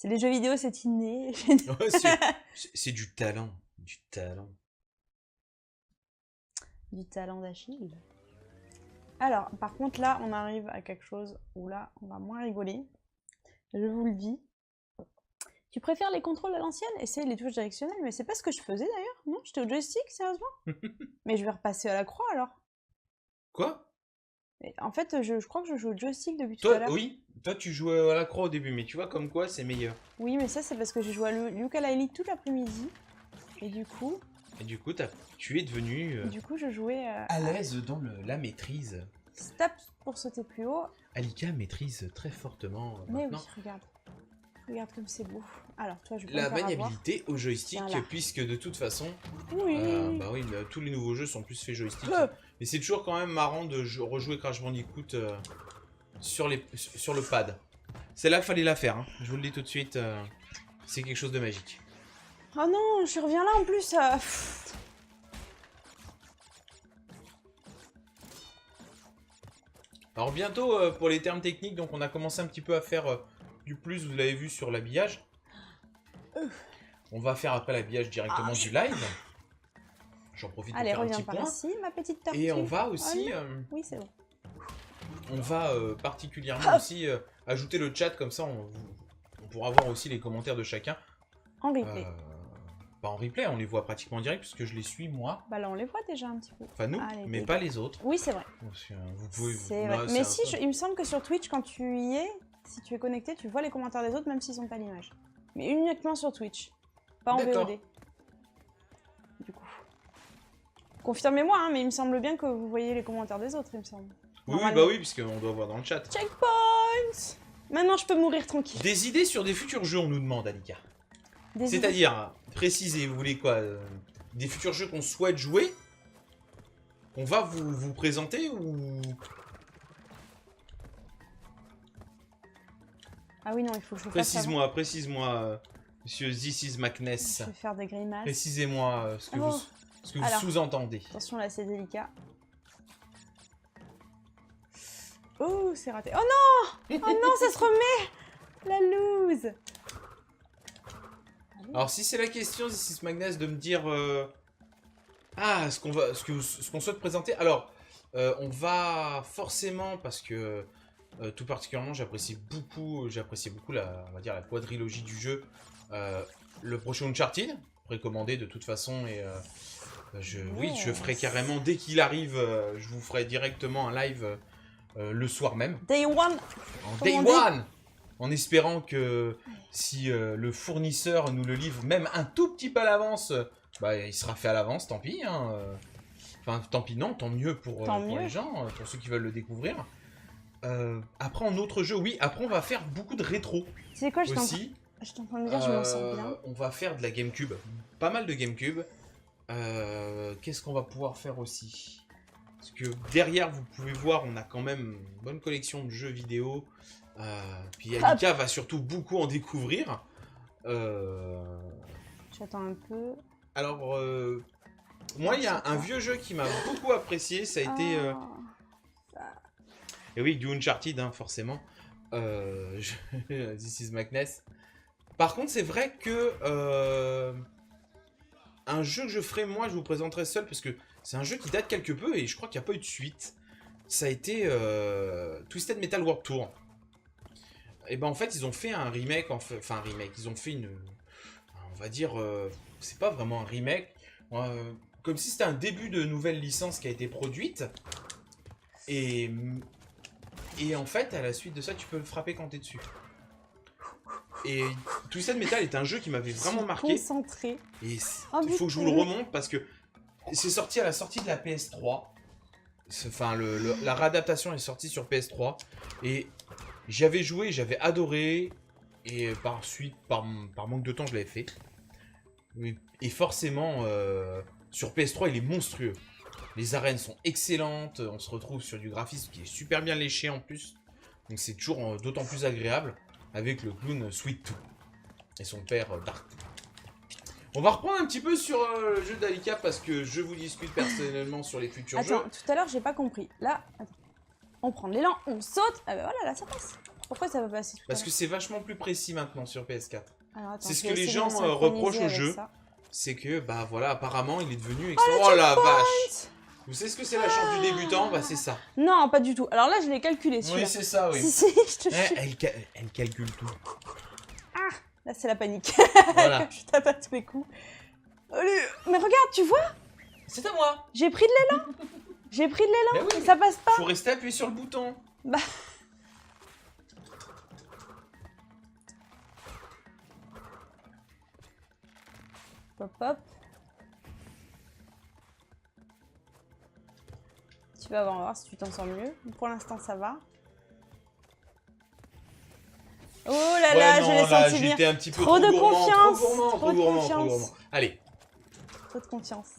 Les jeux vidéo, c'est inné. C'est du talent. Du talent. Du talent d'Achille. Alors, par contre, là, on arrive à quelque chose où là, on va moins rigoler. Je vous le dis. Tu préfères les contrôles à l'ancienne? Essaye les touches directionnelles, mais c'est pas ce que je faisais d'ailleurs. Non, j'étais au joystick, sérieusement. Mais je vais repasser à la croix alors. Quoi? Et en fait, je crois que je joue au joystick depuis tout Toi, à l'heure. oui, toi tu jouais à la croix au début, mais tu vois comme quoi c'est meilleur. Oui, mais ça, c'est parce que j'ai joué à l'ukulélé tout l'après-midi. Et du coup, tu es devenu du coup je jouais à l'aise dans la maîtrise. stop pour sauter plus haut. Alika maîtrise très fortement Mais maintenant oui, regarde. Regarde comme c'est beau. Alors, toi, je vais la pas me faire maniabilité au joystick, Voilà. puisque de toute façon, avoir. Oui. bah oui, mais tous les nouveaux jeux sont plus faits joystick. Euh. Mais c'est toujours quand même marrant de rejouer Crash Bandicoot sur le pad. Celle-là, fallait la faire, hein. Je vous le dis tout de suite, c'est quelque chose de magique. Oh non, je reviens là en plus. Alors bientôt, pour les termes techniques, donc on a commencé un petit peu à faire du plus, vous l'avez vu sur l'habillage. On va faire après l'habillage directement du live. J'en profite pour Allez, faire un reviens petit par point. ici, ma petite tortue. Et on va aussi, Oui, c'est bon. on va particulièrement aussi ajouter le chat, comme ça on pourra voir aussi les commentaires de chacun. En replay. Pas en replay, on les voit pratiquement en direct puisque je les suis moi. Bah là, on les voit déjà un petit peu. Enfin nous, mais pas les autres. Oui, c'est vrai. Parce que, vous pouvez, C'est vrai. Mais si, il me semble que sur Twitch, quand tu y es, si tu es connecté, tu vois les commentaires des autres, même s'ils sont pas l'image. Mais uniquement sur Twitch. Pas en VOD. Du coup. Confirmez-moi, hein, mais il me semble bien que vous voyez les commentaires des autres, il me semble. Oui, bah oui, puisqu'on doit voir dans le chat. Checkpoint! Maintenant, je peux mourir tranquille. Des idées sur des futurs jeux, on nous demande, Alika. C'est-à-dire, précisez, vous voulez quoi? Des futurs jeux qu'on souhaite jouer? On va vous présenter ou... Ah oui, non, il faut que je fasse ça. Précise-moi, monsieur This is Macness. Je vais faire des grimaces. Précisez-moi ce que vous sous-entendez. Attention, là, c'est délicat. Oh, c'est raté. Oh non! Oh non, ça se remet! La loose! Alors, si c'est la question, This is Macness, de me dire... ce qu'on souhaite présenter. Alors, on va forcément, parce que... tout particulièrement, j'apprécie beaucoup on va dire la quadrilogie du jeu. Le prochain Uncharted, précommandé de toute façon, et oui, je ferai carrément, dès qu'il arrive, je vous ferai directement un live le soir même. Day one! Day one! En espérant que si le fournisseur nous le livre même un tout petit peu à l'avance, bah, il sera fait à l'avance, tant pis. Hein, enfin, tant pis non, tant mieux pour les gens, pour ceux qui veulent le découvrir. Après, en autre jeu, oui, après on va faire beaucoup de rétro. Tu sais quoi, je aussi. t'en train de dire, je m'en sens bien. On va faire de la GameCube, pas mal de GameCube. Qu'est-ce qu'on va pouvoir faire aussi? Parce que derrière, vous pouvez voir, on a quand même une bonne collection de jeux vidéo. Puis Alika va surtout beaucoup en découvrir. J'attends un peu. Alors, moi, il y a un vieux jeu qui m'a beaucoup apprécié, ça a été... Et oui, du Uncharted, hein, forcément. This is Macness. Par contre, c'est vrai que... un jeu que je ferai, moi, je vous présenterai seul, parce que c'est un jeu qui date quelque peu, et je crois qu'il n'y a pas eu de suite. Ça a été Twisted Metal World Tour. Et ben en fait, ils ont fait un remake, enfin un remake, ils ont fait une... On va dire... c'est pas vraiment un remake. Comme si c'était un début de nouvelle licence qui a été produite. Et en fait, à la suite de ça, tu peux le frapper quand t'es dessus. Et Twisted Metal est un jeu qui m'avait vraiment marqué. Concentré. Et il faut que je vous le remonte parce que c'est sorti à la sortie de la PS3. Enfin, la réadaptation est sortie sur PS3. Et j'y avais joué, j'avais adoré. Et par suite, par manque de temps, je l'avais fait. Et forcément, sur PS3, il est monstrueux. Les arènes sont excellentes, on se retrouve sur du graphisme qui est super bien léché en plus. Donc c'est toujours d'autant plus agréable. avec le clown Sweet Tooth et son père Dark. On va reprendre un petit peu sur le jeu d'Alika parce que je vous discute personnellement sur les futurs jeux. Attends, tout à l'heure, j'ai pas compris. Là, attends. On prend l'élan, on saute. Ah bah voilà, là, ça passe. Pourquoi ça va passer tout à Parce que c'est vachement plus précis maintenant sur PS4. Alors, attends, C'est ce je que vais les essayer de gens me reprochent au synchroniser jeu. avec ça. C'est que, bah voilà, apparemment, il est devenu extra... Oh la vache! Vous savez ce que c'est la chance du débutant? Bah c'est ça. Non, pas du tout. Alors là, je l'ai calculé, celui-là. Oui, c'est ça, oui. Si, je te jure. Elle calcule tout. Là, c'est la panique. Voilà. Je tape à tous mes coups. Allez, mais regarde, tu vois? C'est à moi. J'ai pris de l'élan. J'ai pris de l'élan. Mais oui, et ça passe pas. Faut rester appuyé sur le bouton. Bah. Hop, hop. Tu vas voir si tu t'en sors mieux. Pour l'instant, ça va. Oh là là, je l'ai senti venir. J'étais un petit peu Trop de gourmand, confiance. trop gourmand. Allez. Trop de confiance.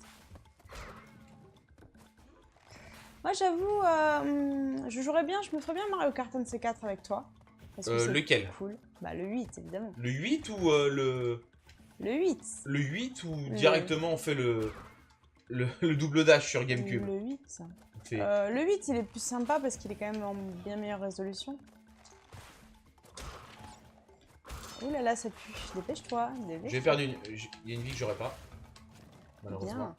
Moi, j'avoue, je jouerais bien, je me ferais bien Mario Kart NC4 avec toi. Parce que c'est lequel? Cool. Bah, le 8, évidemment. Le 8 ou le... Le 8. Le 8 ou directement on fait le double dash sur GameCube? Le 8. Fait... le 8, il est plus sympa parce qu'il est quand même en bien meilleure résolution. Ouh là là, ça pue. Dépêche-toi. J'ai perdu une... Il y a une vie que j'aurais pas. Malheureusement. Bien.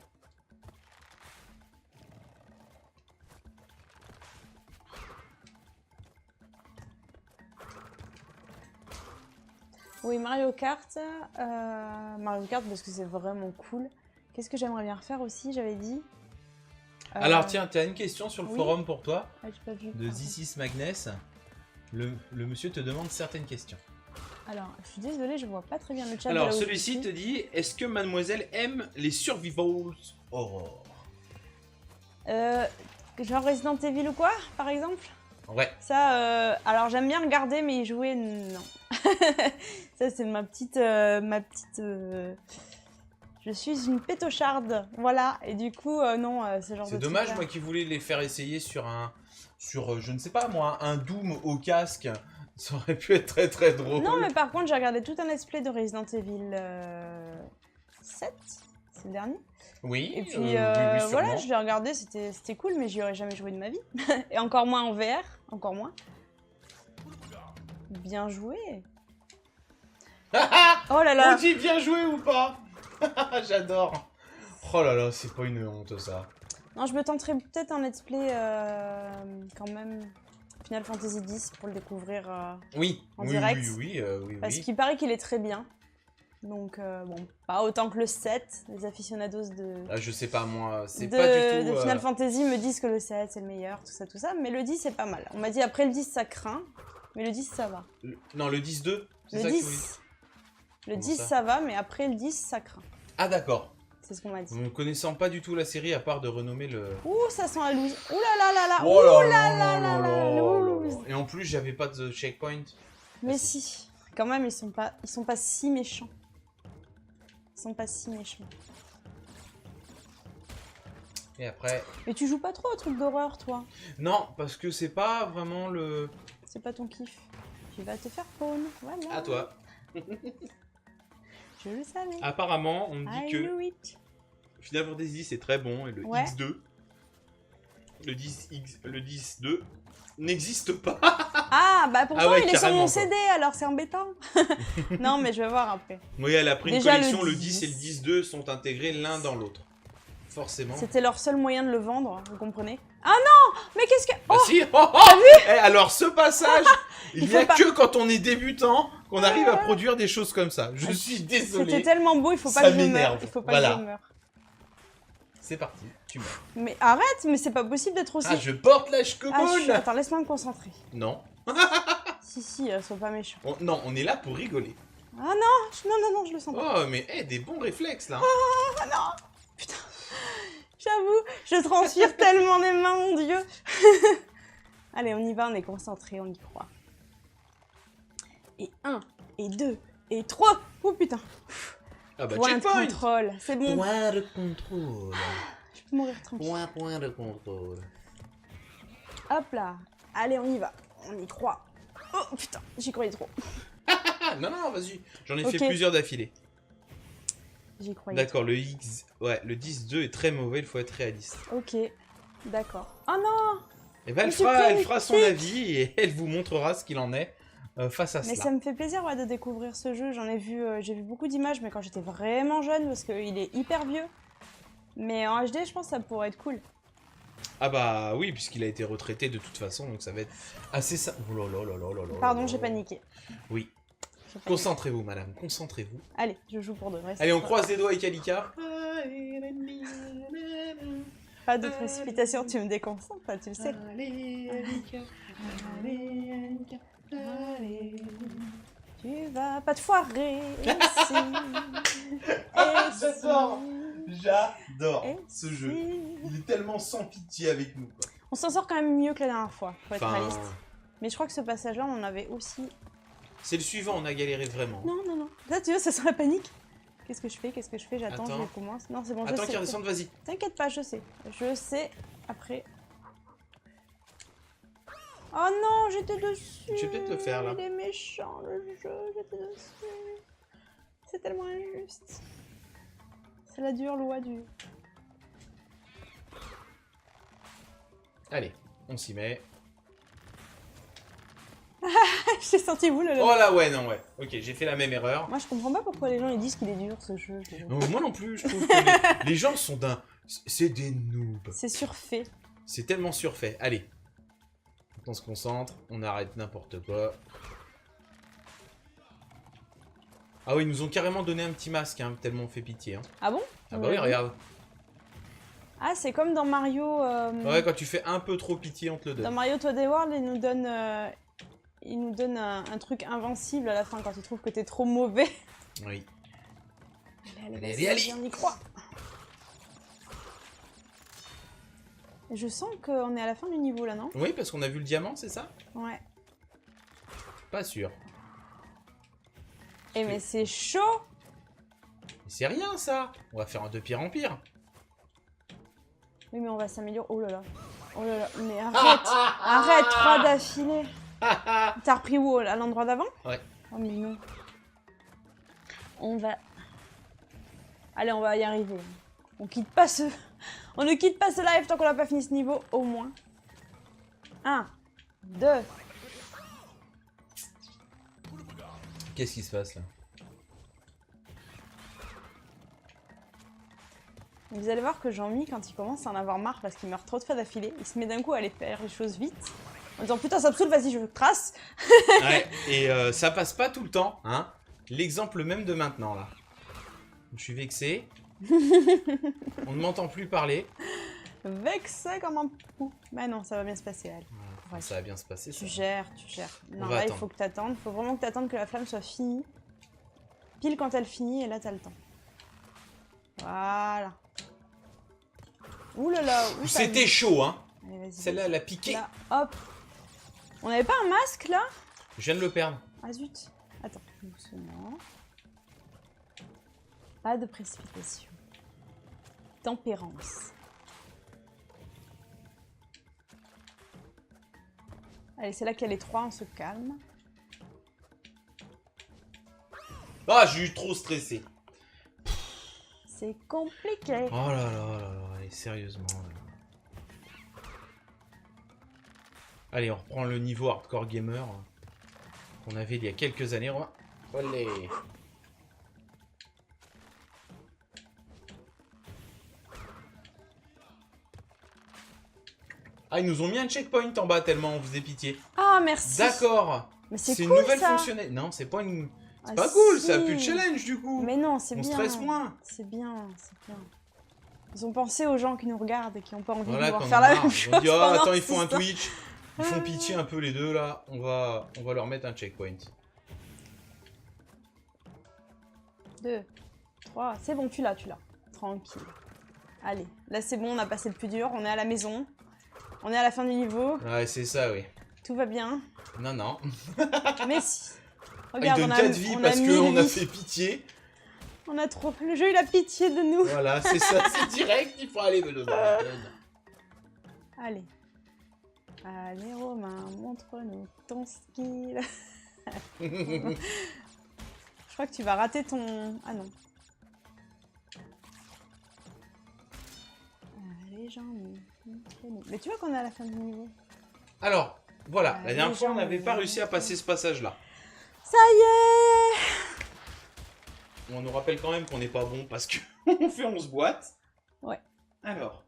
Oui, Mario Kart. Mario Kart parce que c'est vraiment cool. Qu'est-ce que j'aimerais bien refaire aussi, j'avais dit. Alors tiens, tu as une question sur le forum pour toi. Ah, j'ai pas vu. De This Magnus. Le monsieur te demande certaines questions. Alors, je suis désolée, je vois pas très bien le chat. Alors, celui-ci te dit, est-ce que mademoiselle aime les survival horror? Genre Resident Evil ou quoi, par exemple? Ouais. Ça, alors j'aime bien regarder, mais y jouer, non. Ça, c'est ma petite... Je suis une pétocharde, voilà. Et du coup, non, ce genre de... C'est dommage, moi qui voulais les faire essayer sur je ne sais pas moi, un Doom au casque. Ça aurait pu être très très drôle. Non, mais par contre, j'ai regardé tout un let's play de Resident Evil 7, c'est le dernier. Oui, et puis oui, voilà, je l'ai regardé, c'était cool, mais j'y aurais jamais joué de ma vie. Et encore moins en VR, encore moins. Bien joué. Oh là là. On dit bien joué ou pas? J'adore. Oh là là, c'est pas une honte ça. Non, je me tenterai peut-être un let's play quand même. Final Fantasy X pour le découvrir en direct. Oui. Parce qu'il paraît qu'il est très bien. Donc, bon, pas autant que le 7, les aficionados de... Ah, je sais pas, moi, c'est pas du tout... de Final Fantasy me disent que le 7, c'est le meilleur, tout ça. Mais le 10, c'est pas mal. On m'a dit après le 10, ça craint. Mais le 10, ça va. Non, le 10-2, c'est ça que tu veux dire? Le 10, ça va, mais après le 10, ça craint. Ah, d'accord. C'est ce qu'on m'a dit. Ne connaissant pas du tout la série, à part de renommer le... Ouh, ça sent la loose. Ouh là là là là. Oh ouh là là là là, loose. Et en plus, j'avais pas de checkpoint. Mais si. Quand même, ils sont pas si méchants. Ils sont pas si méchants. Et après... Mais tu joues pas trop aux trucs d'horreur, toi? Non, parce que c'est pas vraiment le... C'est pas ton kiff. Tu vas te faire pawn, voilà. À toi. Je le savais. Apparemment, on me dit que knew it. Final Fantasy c'est très bon et le X2, le 10-2 n'existe pas. Ah, bah pourtant ouais, il est sur mon carrément, CD, alors c'est embêtant. Non, mais je vais voir après. Oui, elle a pris une Déjà, collection, le le 10 et le 10-2 sont intégrés l'un dans l'autre. Forcément. C'était leur seul moyen de le vendre, vous comprenez? Ah non! Mais qu'est-ce que... Bah Oh, si. Eh, alors ce passage, il n'y a pas... que quand on est débutant qu'on arrive à produire des choses comme ça. Je suis désolé. C'était tellement beau, il faut pas Ça que je meure. m'énerve. Il faut pas Voilà. que je meure. C'est parti, tu meurs. Mais arrête, mais c'est pas possible d'être aussi... Ah, je porte la chcoboune. Attends, laisse-moi me concentrer. Non. Si, sois pas méchant. Non, on est là pour rigoler. Ah non, je le sens pas. Oh, mais des bons réflexes là. Ah non. Putain. J'avoue, je transpire tellement les mains, mon Dieu. Allez, on y va, on est concentré, on y croit. Et 1, et 2, et 3. Oh putain. Ah bah Point de checkpoint. contrôle, c'est bon. Point de contrôle. Je peux mourir tranquille. Point de contrôle. Hop là. Allez, on y va. On y croit. Oh putain, j'y croyais trop. Ah, non, vas-y. J'en ai fait plusieurs d'affilée. J'y croyais. D'accord, le 10-2 est très mauvais, il faut être réaliste. Ok, d'accord. Oh non! Et ben, elle fera son avis et elle vous montrera ce qu'il en est face à cela. Mais ça me fait plaisir de découvrir ce jeu. J'ai vu beaucoup d'images, mais quand j'étais vraiment jeune, parce qu'il est hyper vieux. Mais en HD, je pense que ça pourrait être cool. Ah bah oui, puisqu'il a été retraité de toute façon, donc ça va être assez simple. Oh là là là là là là. Pardon, j'ai paniqué. Oui. Concentrez-vous, madame, concentrez-vous. Allez, je joue pour de vrai. Allez, on croise les doigts avec Alika. Pas de précipitation, tu me déconcentres, tu le sais. Allez, Alika. Allez, Alika. Allez. Tu vas pas te foirer ici. J'adore ce jeu. Il est tellement sans pitié avec nous, quoi. On s'en sort quand même mieux que la dernière fois, faut être réaliste. Mais je crois que ce passage-là, on en avait aussi... C'est le suivant, on a galéré vraiment. Non. Là, tu vois, ça sent la panique. Qu'est-ce que je fais? J'attends, je recommence. Non, c'est bon, Attends qu'il redescende, vas-y. T'inquiète pas, je sais. Après... Oh non, j'étais dessus. Je vais peut-être le faire, là. Il est méchant, le jeu, j'étais dessus. C'est tellement injuste. C'est la dure loi du... Allez, on s'y met. J'ai senti vous le... Oh là, ouais. Ok, j'ai fait la même erreur. Moi, je comprends pas pourquoi les gens ils disent qu'il est dur, ce jeu. Non, moi non plus, je trouve que les gens sont c'est des noobs. C'est surfait. C'est tellement surfait. Allez. On se concentre, on arrête n'importe quoi. Ah oui, ils nous ont carrément donné un petit masque, hein, tellement on fait pitié. Hein. Ah bon? Ah bah oui, regarde. Ah, c'est comme dans Mario... Ouais, quand tu fais un peu trop pitié, on te le donne. Dans Mario 3D World, il nous donne un truc invincible à la fin quand il trouve que t'es trop mauvais. Oui. Allez, on y croit. Je sens qu'on est à la fin du niveau là, non? Oui, parce qu'on a vu le diamant, c'est ça? Ouais. Pas sûr. Eh mais c'est chaud! C'est rien ça! On va faire un de pire en pire. Oui, mais on va s'améliorer. Oh là là. Mais arrête! Arrête, 3 d'affilée! T'as repris où? À l'endroit d'avant? Ouais. Oh mais non. Allez, on va y arriver. On ne quitte pas ce live tant qu'on n'a pas fini ce niveau, au moins. 1, 2. Qu'est-ce qui se passe là? Vous allez voir que Jean-Mi, quand il commence à en avoir marre parce qu'il meurt trop de fois d'affilée, il se met d'un coup à aller faire les choses vite. En disant putain ça me saoule, vas-y je trace. Ouais, et ça passe pas tout le temps, hein. L'exemple même de maintenant là. Je suis vexé. On ne m'entend plus parler. Vexé comme un pou. Bah non, ça va bien se passer, elle. Ouais, ça va bien se passer. Tu gères. Non, là, attendre. il faut que t'attendes. Il faut vraiment que t'attendes que la flamme soit finie. Pile quand elle finit, et là, t'as le temps. Voilà. Ouh là là. C'était chaud, hein. Celle-là, elle a piqué. Là, hop. On n'avait pas un masque, là? Je viens de le perdre. Ah zut. Attends, doucement. Pas de précipitation. Tempérance. Allez, c'est là qu'il y a les 3, on se calme. Ah, j'ai eu trop stressé. C'est compliqué. Oh là là là là, allez, sérieusement. Là. Allez, on reprend le niveau hardcore gamer qu'on avait il y a quelques années. Allez. Ah, ils nous ont mis un checkpoint en bas tellement on faisait pitié. Ah, merci. D'accord. Mais c'est cool, une nouvelle ça. fonctionnalité. Non, c'est pas une... C'est pas cool, ça pue le challenge du coup. Mais non, c'est bien. On stresse moins. C'est bien. Ils ont pensé aux gens qui nous regardent et qui n'ont pas envie de voir qu'on faire la même chose. On dit, oh, attends, ils font ça. un Twitch. Ils font pitié un peu les deux là. On va leur mettre un checkpoint. 2, 3, c'est bon, tu l'as. Tranquille. Allez, là c'est bon, on a passé le plus dur, on est à la maison. On est à la fin du niveau. Ouais, c'est ça, oui. Tout va bien. Non. Mais si. Regarde, il donne 4 vies parce qu'on a fait pitié. On a trop... Le jeu, il a pitié de nous. Voilà, c'est ça, c'est direct, il faut aller me donner. Allez. Allez Romain, montre-nous ton skill. Je crois que tu vas rater ton... Ah non. Allez Jean-Mi, montre-nous. Mais tu vois qu'on est à la fin du niveau. Alors, voilà, la Allez, dernière fois on Jean-Mi, n'avait pas réussi à passer ce passage-là. Ça y est! On nous rappelle quand même qu'on n'est pas bon parce qu'on fait 11 boîtes. Ouais. Alors.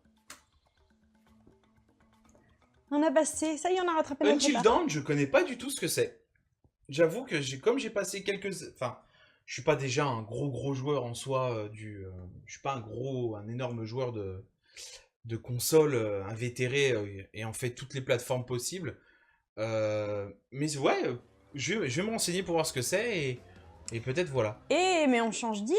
On a passé, ça y est, on a rattrapé notre Until retard. Dawn, je connais pas du tout ce que c'est. J'avoue que comme j'ai passé quelques... Enfin, je suis pas déjà un gros joueur en soi je suis pas un énorme joueur de console invétéré ayant fait toutes les plateformes possibles. Mais ouais, je vais me renseigner pour voir ce que c'est et peut-être voilà. Eh, mais on change d'île,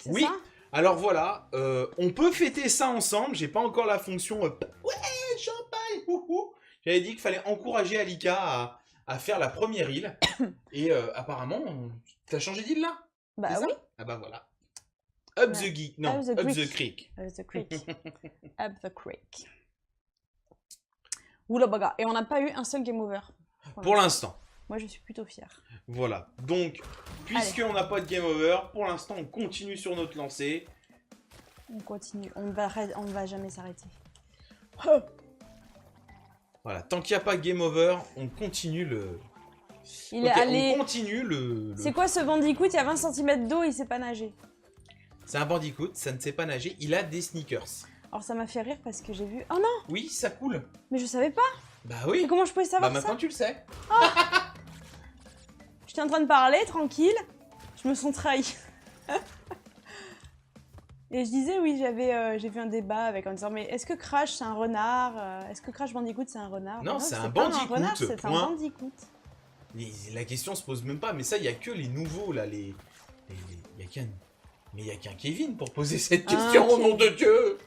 c'est Oui, ça? alors voilà, on peut fêter ça ensemble. J'ai pas encore la fonction ouais, champagne, wouhou. J'avais dit qu'il fallait encourager Alika à faire la première île. Et apparemment, t'as changé d'île là? Bah C'est ça? oui. Ah bah voilà. Up Ouais. the geek, non, Up the up the creek. creek. Up the creek. Up the creek. Oula baga. Et on n'a pas eu un seul game over. Pour l'instant. Moi, je suis plutôt fière. Voilà. Donc, puisqu'on n'a pas de game over, pour l'instant, on continue sur notre lancée. On continue. On va jamais s'arrêter. Voilà. Tant qu'il n'y a pas de game over, on continue le... Il est Ok, allé... on continue le... C'est quoi ce bandicoot? Il y a 20 cm d'eau, il sait pas nager. C'est un bandicoot, ça ne sait pas nager, il a des sneakers. Alors ça m'a fait rire parce que j'ai vu... Oh non! Oui, ça coule. Mais je savais pas! Bah oui. Mais comment je pouvais Bah savoir maintenant ça? tu le sais. J'étais en train de parler, tranquille. Je me sens trahi. Et je disais, oui, j'ai vu un débat avec en disant, mais est-ce que Crash c'est un renard? Est-ce que Crash Bandicoot c'est un renard? Non, c'est un pas bandicoot, renard, c'est un point. bandicoot. La question se pose même pas, mais ça, il y a que les nouveaux là, il y a qu'un... Mais il y a qu'un Kevin pour poser cette question, au nom de Dieu.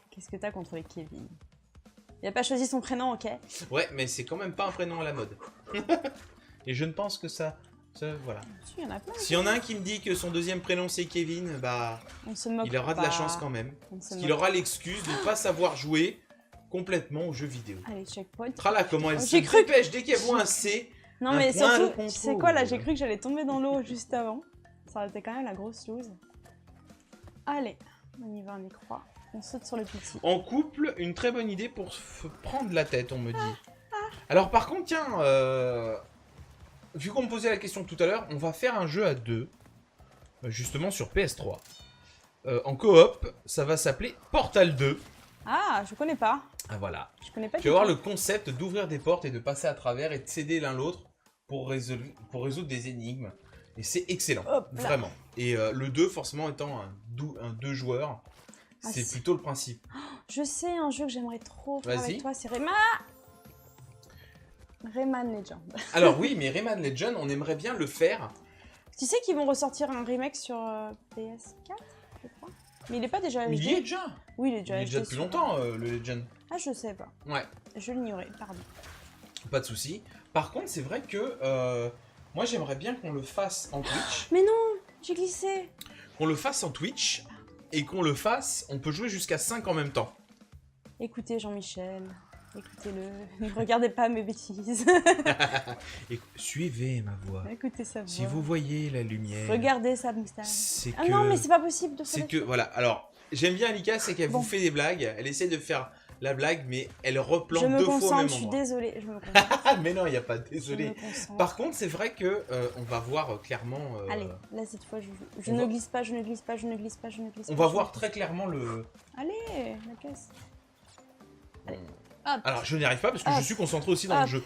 Qu'est-ce que t'as contre les Kevin? Il a pas choisi son prénom, ok? Ouais, mais c'est quand même pas un prénom à la mode. Et je ne pense que ça voilà. Si, il y en a plein. S'il y en a un qui me dit que son deuxième prénom c'est Kevin, bah, On se moque il aura de pas. la chance quand même. On se Parce qu'il moque. aura l'excuse de ne pas savoir jouer complètement aux jeux vidéo. Allez, checkpoint. Trala, comment elle se J'ai cru dépêche dès qu'elle voit un C. Non, un mais point de surtout, contrôle. tu sais quoi, là, j'ai cru que j'allais tomber dans l'eau juste avant. Ça aurait été quand même la grosse loose. Allez, on y va, on y croit. On saute sur le petit. En couple, une très bonne idée pour se prendre la tête, on me dit. Alors par contre, tiens, vu qu'on me posait la question tout à l'heure, on va faire un jeu à deux, justement sur PS3. En coop, ça va s'appeler Portal 2. Ah, je connais pas. Ah voilà. Je connais pas Tu du vas voir tout. le concept d'ouvrir des portes et de passer à travers et de s'aider l'un l'autre pour résoudre des énigmes. Et c'est excellent, Hop là. vraiment. Et le 2, forcément, étant un 2 joueurs, Ah, c'est c'est- plutôt le principe. Je sais un jeu que j'aimerais trop faire Vas-y. avec toi, c'est Rayman Legend. Alors oui, mais Rayman Legend, on aimerait bien le faire. Tu sais qu'ils vont ressortir un remake sur PS4, je crois. Mais il est pas déjà Mais HD? il y est déjà. Oui, il est déjà Il est déjà HD depuis sur- longtemps, le Legend. Ah, je sais pas. Ouais, Je l'ignorais, pardon. pas de souci. Par contre, c'est vrai que moi, j'aimerais bien qu'on le fasse en Twitch. Mais non, j'ai glissé. Qu'on le fasse en Twitch et qu'on le fasse, on peut jouer jusqu'à 5 en même temps. Écoutez Jean-Michel, écoutez-le. Ne regardez pas mes bêtises. Et suivez ma voix. Écoutez sa voix. Si vous voyez la lumière, Regardez sa moustache. c'est Ah que... non, mais c'est pas possible de C'est faire que, voilà, alors, j'aime bien Alika, c'est qu'elle Bon. vous fait des blagues, elle essaie de faire la blague, mais elle Je replante me deux fois au concentre, même je suis endroit. désolée. Je me concentre. Ah, mais non, il n'y a pas de Je me désolé. concentre. Par contre, c'est vrai que on va voir clairement... Allez, là cette fois, je on ne va- glisse pas, je ne glisse pas, je ne glisse pas, je ne glisse pas. On va je voir ne glisse très clairement le... pas. Allez, la caisse. Allez, hop. Alors, je n'y arrive pas parce que je Hop. suis concentré aussi dans le Hop. jeu.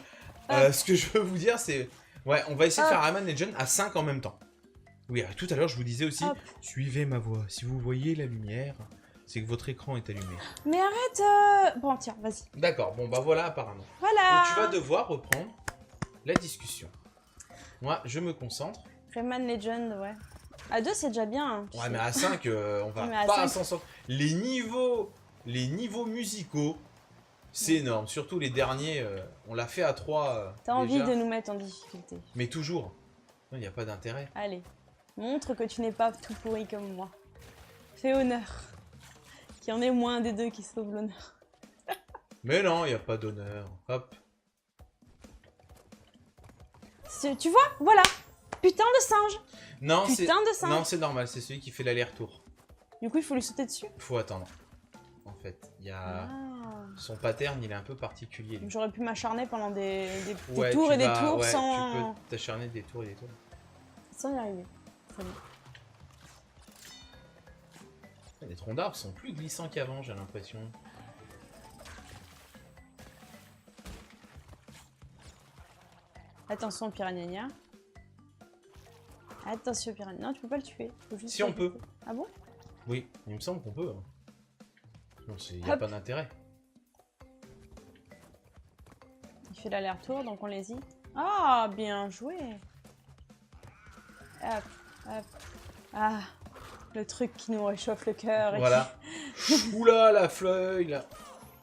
Hop. Ce que je veux vous dire, c'est... Ouais, on va essayer de Hop. faire Rayman Legend à 5 en même temps. Oui, tout à l'heure, je vous disais aussi, Hop. suivez ma voix. Si vous voyez la lumière, c'est que votre écran est allumé. Mais arrête Bon, tiens, vas-y. D'accord, bon, bah voilà, apparemment. Voilà. Donc, tu vas devoir reprendre la discussion. Moi, je me concentre. Rayman Legend, ouais. À 2, c'est déjà bien. Hein, tu Ouais, sais. mais à 5, on va Mais à pas 5. s'en sortir. Les niveaux musicaux, c'est énorme. Surtout les derniers, on l'a fait à 3. T'as envie de nous mettre en difficulté. Mais toujours. Il n'y a pas d'intérêt. Allez, montre que tu n'es pas tout pourri comme moi. Fais honneur. Qu'il y en ait moins des deux qui sauvent l'honneur. Mais non, il n'y a pas d'honneur. Hop. Tu vois, voilà. Putain de singe. Non, Putain de singe. Non, c'est normal, c'est celui qui fait l'aller-retour. Du coup, il faut lui sauter dessus. Faut attendre. En fait, il y a... Son pattern, il est un peu particulier. J'aurais pu m'acharner pendant des Ouais, tours et des vas- tours ouais, sans... Tu peux t'acharner des tours et des tours. Sans y arriver. Très bien. Les troncs d'arbres sont plus glissants qu'avant, j'ai l'impression. Attention, piranha. Attention, piranha. Non, tu peux pas le tuer. Faut juste Si, on peut. Ah bon? Oui, il me semble qu'on peut. Non, il n'y a pas d'intérêt. Il fait l'aller-retour, donc on les y. Ah, bien joué. Hop, hop. Ah, le truc qui nous réchauffe le cœur. Voilà. Oula, la fleuille, là.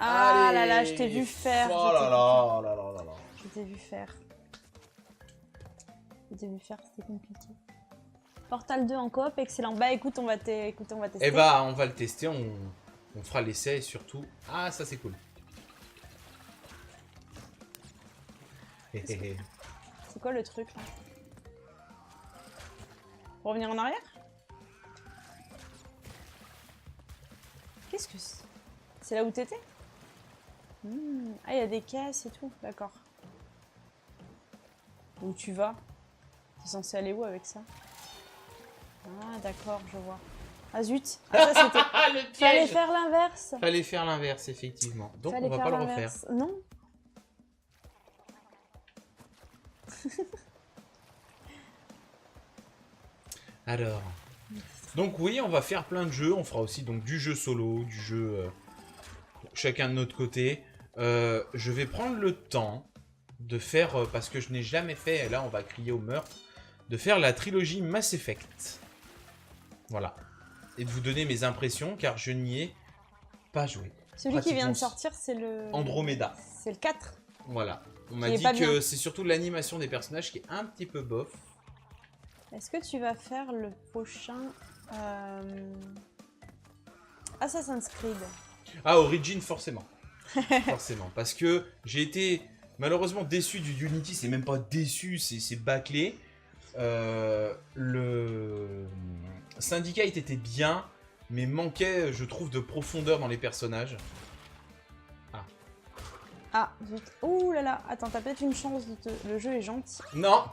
Ah Allez. là là, je t'ai vu faire. Oh là là, là là là là. Je t'ai vu faire. Je t'ai vu faire, c'était compliqué. Portal 2 en coop, excellent. Bah écoute, on va tester. Eh bah, on va le tester, on fera l'essai et surtout... Ah, ça c'est cool. C'est quoi le truc là? Pour revenir en arrière? Qu'est-ce que c'est? C'est là où t'étais? Ah, il y a des caisses et tout, d'accord. Où tu vas? T'es censé aller où avec ça? Ah, d'accord, je vois. Ah zut! Ah, ça c'était. Le piège. Fallait faire l'inverse! Fallait faire l'inverse, effectivement. Donc Fallait on va faire pas le refaire. l'inverse. Non? Alors. Donc oui, on va faire plein de jeux. On fera aussi donc du jeu solo, du jeu chacun de notre côté. Je vais prendre le temps de faire, parce que je n'ai jamais fait, et là on va crier au meurtre, de faire la trilogie Mass Effect. Voilà. Et de vous donner mes impressions, car je n'y ai pas joué. Celui qui vient de sortir, c'est le... Andromeda. C'est le 4. Voilà. On m'a Qui est dit pas que bien. c'est surtout l'animation des personnages qui est un petit peu bof. Est-ce que tu vas faire le prochain... Assassin's Creed? Ah, Origin, forcément. Forcément. Parce que j'ai été malheureusement déçu du Unity. C'est même pas déçu, c'est bâclé. Le Syndicate était bien, mais manquait, je trouve, de profondeur dans les personnages. Ah, zut. Ouh là là, attends, t'as peut-être une chance de te... Le jeu est gentil. Non.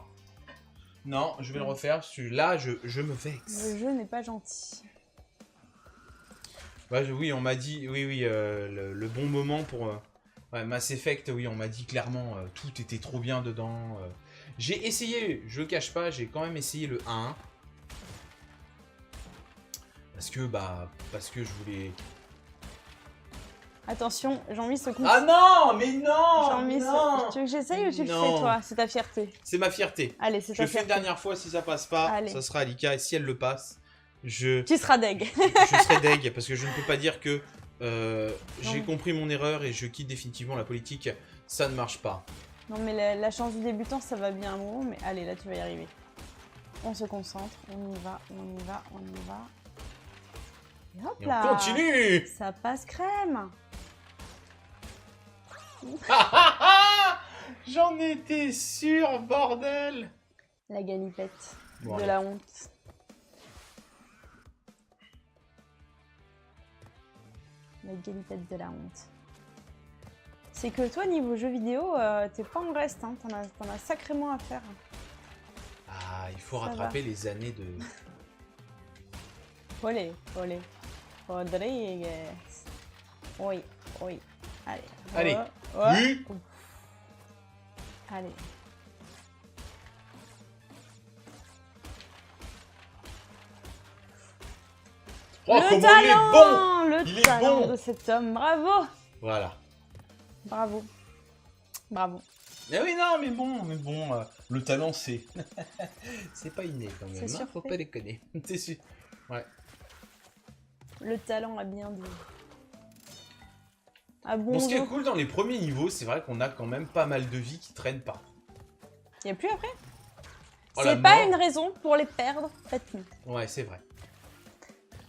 Non, je vais le refaire. Celui-là, je me vexe. Le jeu n'est pas gentil. Ouais, oui, on m'a dit... Oui, le bon moment pour... ouais, Mass Effect, oui, on m'a dit clairement, tout était trop bien dedans. J'ai essayé, je le cache pas, j'ai quand même essayé le 1. Parce que je voulais... Attention, Jean-Mi se couche. Ah non, mais non, Jean-Mi, non. tu veux que j'essaye ou tu le fais, Non. toi? C'est ta fierté. C'est ma fierté. Allez, c'est Je ta le fais une fierté. dernière fois, si ça passe pas, Allez. ça sera Alika. Et si elle le passe, je Tu seras deg. serai deg. Parce que je ne peux pas dire que j'ai Non. compris mon erreur et je quitte définitivement la politique. Ça ne marche pas. Non, mais la chance du débutant, ça va bien un moment, mais allez, là, tu vas y arriver. On se concentre, on y va, on y va, on y va. Et hop Et là! on continue. Ça passe crème! J'en étais sûr, bordel. La galipette Bon, de allez. la honte. La galipette de la honte. C'est que toi, niveau jeux vidéo, t'es pas en reste, hein. T'en as sacrément à faire. Ah, il faut Ça rattraper les années de... Olé, olé. Rodriguez. Oui, oui. Allez. Allez. Oh, oh. Oui. Allez. Oh, Le comment talent, il est bon. le Il est talent bon. de cet homme. Bravo. Voilà. Bravo. Bravo. Mais oui, non, mais bon, le talent, c'est... c'est pas inné, quand même, C'est hein, faut surfait. pas déconner. C'est sûr. Ouais. Le talent a bien dit. Ah bon, Bon, ce qui est cool dans les premiers niveaux, c'est vrai qu'on a quand même pas mal de vie qui traînent par. y a plus après? Oh, la C'est pas mort. une raison pour les perdre, faites-nous. Ouais, c'est vrai.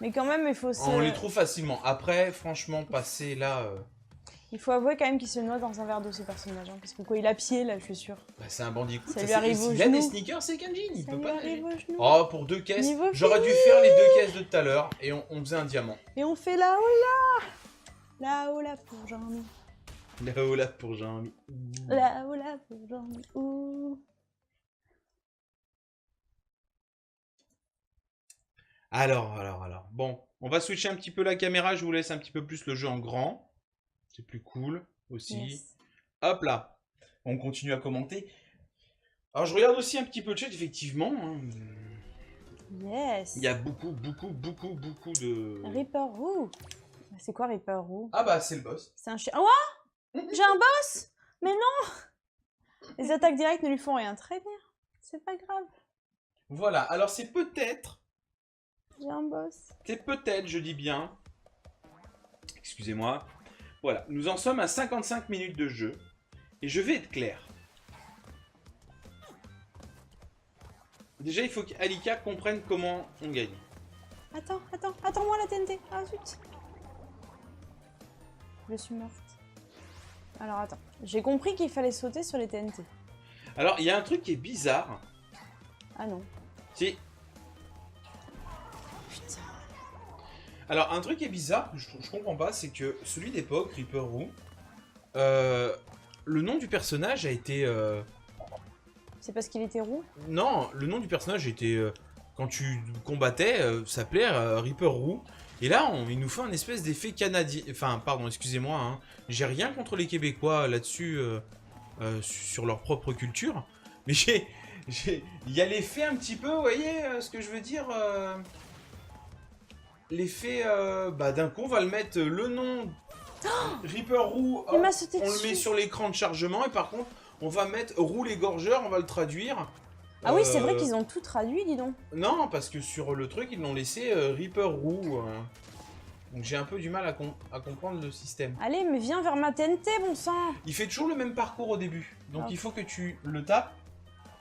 Mais quand même, il faut se... On les trouve facilement. Après, franchement, passer là... Il faut avouer quand même qu'il se noie dans un verre d'eau, ce personnage. Hein, parce que quoi, il a pied, là, je suis sûre. Bah, c'est un bandicoot. Ça lui arrive au Il a des genou. sneakers, c'est Kanji. Il Ça peut lui pas arrive nager. au genou. Oh, pour 2 caisses. Niveau J'aurais dû faire les 2 caisses de tout à l'heure. Et on faisait un diamant. Et on fait là-haut, là. Là-haut, là, pour Jean-Mi. Là-haut, là, pour Jean-Mi. Là-haut, là, pour Jean-Mi. Ouh. Alors. Bon, on va switcher un petit peu la caméra. Je vous laisse un petit peu plus le jeu en grand. C'est plus cool aussi. Yes. Hop là. On continue à commenter. Alors, je regarde aussi un petit peu le chat, effectivement. Hein. Yes. Il y a beaucoup de... Reaper Roux. C'est quoi Reaper Roux? Ah bah, c'est le boss. C'est un chien. Oh, j'ai un boss. Mais non. Les attaques directes ne lui font rien. Très bien. C'est pas grave. Voilà, alors c'est peut-être... J'ai un boss. C'est peut-être, je dis bien... Excusez-moi. Voilà, nous en sommes à 55 minutes de jeu. Et je vais être clair. Déjà, il faut qu'Alika comprenne comment on gagne. Attends-moi la TNT. Ah zut. Je suis morte. Alors attends, j'ai compris qu'il fallait sauter sur les TNT. Alors, il y a un truc qui est bizarre. Ah non. C'est... Putain. Alors, un truc qui est bizarre, je comprends pas, c'est que celui d'époque, Reaper Roux, le nom du personnage a été... C'est parce qu'il était roux? Non, le nom du personnage était... quand tu combattais, s'appelait Reaper Roux. Et là, il nous fait un espèce d'effet canadien... Enfin, pardon, excusez-moi, hein. J'ai rien contre les Québécois là-dessus, sur leur propre culture. Mais il y a l'effet un petit peu, vous voyez ce que je veux dire l'effet, d'un coup, on va le mettre, le nom Reaper Roux, Il m'a sauté on le dessus. met sur l'écran de chargement, et par contre, on va mettre Roux l'égorgeur, on va le traduire. Ah oui, c'est vrai qu'ils ont tout traduit, dis donc. Non, parce que sur le truc, ils l'ont laissé Reaper Roux. Donc j'ai un peu du mal à comprendre le système. Allez, mais viens vers ma TNT, bon sang. Il fait toujours le même parcours au début. Donc Ah. il faut que tu le tapes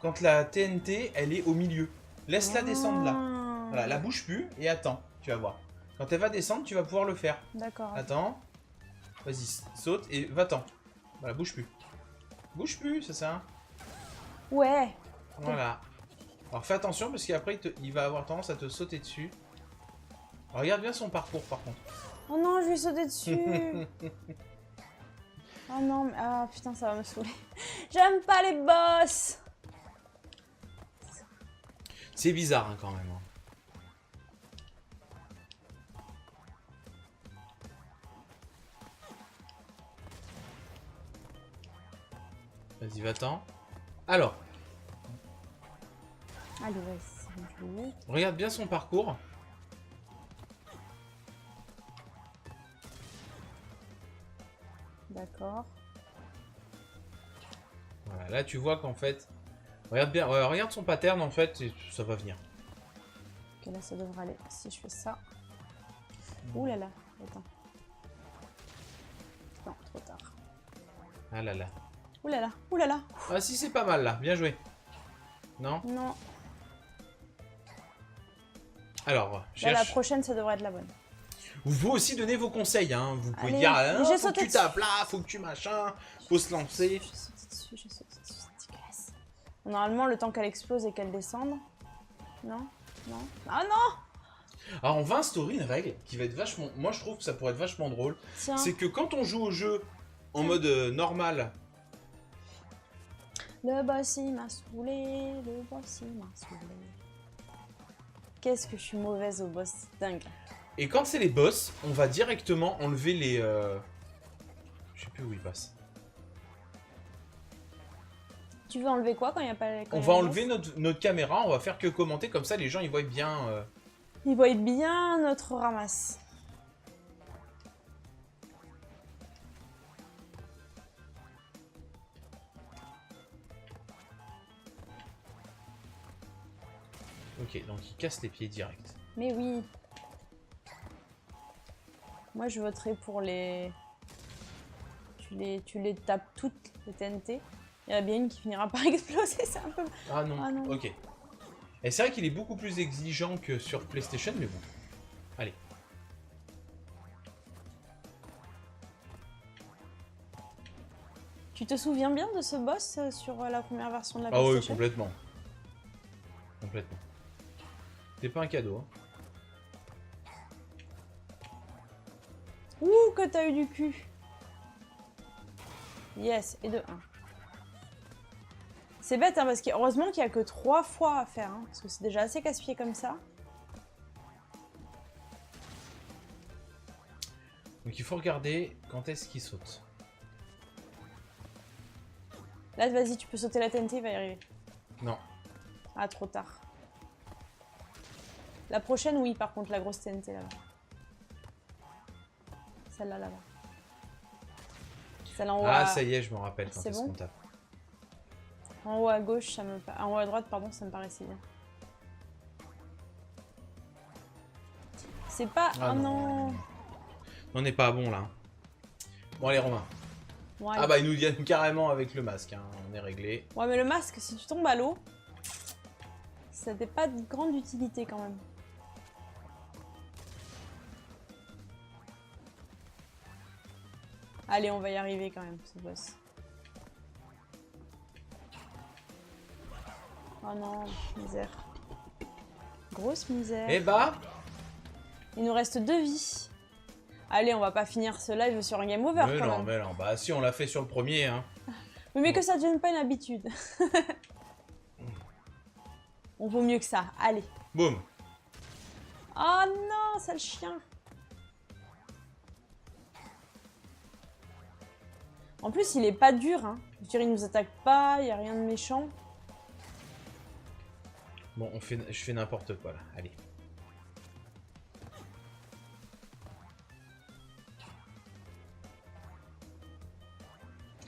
quand la TNT, elle est au milieu. Laisse-la descendre là. Voilà, la bouge plus et attends, tu vas voir. Quand elle va descendre, tu vas pouvoir le faire. D'accord. Attends. Vas-y, saute et va-t'en. Voilà, bouge plus. Bouge plus, c'est ça. Ouais. Voilà. Alors fais attention parce qu'après, il va avoir tendance à te sauter dessus. Alors, regarde bien son parcours par contre. Oh non, je vais sauter dessus. Oh non, mais... Ah putain, ça va me saouler. J'aime pas les boss. C'est bizarre hein, quand même. Hein. Vas-y, va-t'en. Alors, Allez, vas-y. regarde bien son parcours. D'accord. Voilà, là tu vois qu'en fait... Regarde bien, ouais, regarde son pattern en fait, et ça va venir. Ok, là ça devrait aller. Si je fais ça. Ouh là là, attends. Non, trop tard. Ah là là. Ouh là là, ouh là là. Ah si, c'est pas mal là, bien joué. Non? Non. Alors, Là, cherche... la prochaine, ça devrait être la bonne. Vous aussi donnez vos conseils, hein. Vous pouvez Allez, dire, mais ah, j'ai faut que sauté tu tapes là, faut que tu machin, faut se lancer. Je saute dessus, c'est dégueulasse. Normalement, le temps qu'elle explose et qu'elle descende. Non? Non? Ah non! Alors on va instaurer une règle qui va être vachement... Moi je trouve que ça pourrait être vachement drôle. Tiens. C'est que quand on joue au jeu en mode normal... Le boss il m'a saoulé, le boss il m'a saoulé. Qu'est-ce que je suis mauvaise au boss, dingue. Et quand c'est les boss, on va directement enlever les... Je sais plus où ils passent. Tu veux enlever quoi quand il n'y a pas... On va enlever notre caméra, on va faire que commenter, comme ça les gens ils voient bien... Ils voient bien notre ramasse. Ok, donc ils cassent les pieds direct. Mais oui. Moi je voterai pour les... Tu les tapes toutes, les TNT. Il y en a bien une qui finira par exploser, c'est un peu... Ah non, Ah non. ok. Et c'est vrai qu'il est beaucoup plus exigeant que sur PlayStation, mais bon. Allez. Tu te souviens bien de ce boss sur la première version de la Ah oui, PlayStation? complètement. Complètement. C'est pas un cadeau. Hein. Ouh, que t'as eu du cul. Yes, et de 1. C'est bête, hein, parce qu'heureusement qu'il n'y a que 3 fois à faire, hein, parce que c'est déjà assez casse-pied comme ça. Donc il faut regarder quand est-ce qu'il saute. Là, vas-y, tu peux sauter la TNT, il va y arriver. Non. Ah, trop tard. La prochaine, oui, par contre, la grosse TNT, là-bas. Celle-là, là-bas. Celle en haut Ah, ça y est, je me rappelle quand C'est est-ce bon qu'on tape. En haut à gauche, ça me... En haut à droite, pardon, ça me paraissait bien. C'est pas... Ah oh non. On n'est pas bon là. Bon allez Romain. Ouais. Ah bah ils nous viennent carrément avec le masque, hein. On est réglé. Ouais, mais le masque, si tu tombes à l'eau, ça n'a pas de grande utilité quand même. Allez, on va y arriver quand même, ce boss. Oh non, misère. Grosse misère. Eh bah Il nous reste 2 vies. Allez, on va pas finir ce live sur un game over mais quand non, même. mais non, bah si on l'a fait sur le premier, hein. Oui, mais que ça devienne pas une habitude. On vaut mieux que ça. Allez. Boum. Oh non, sale chien. En plus, il est pas dur, hein. Je veux dire, il nous attaque pas, il y a rien de méchant. Bon, je fais n'importe quoi là, allez.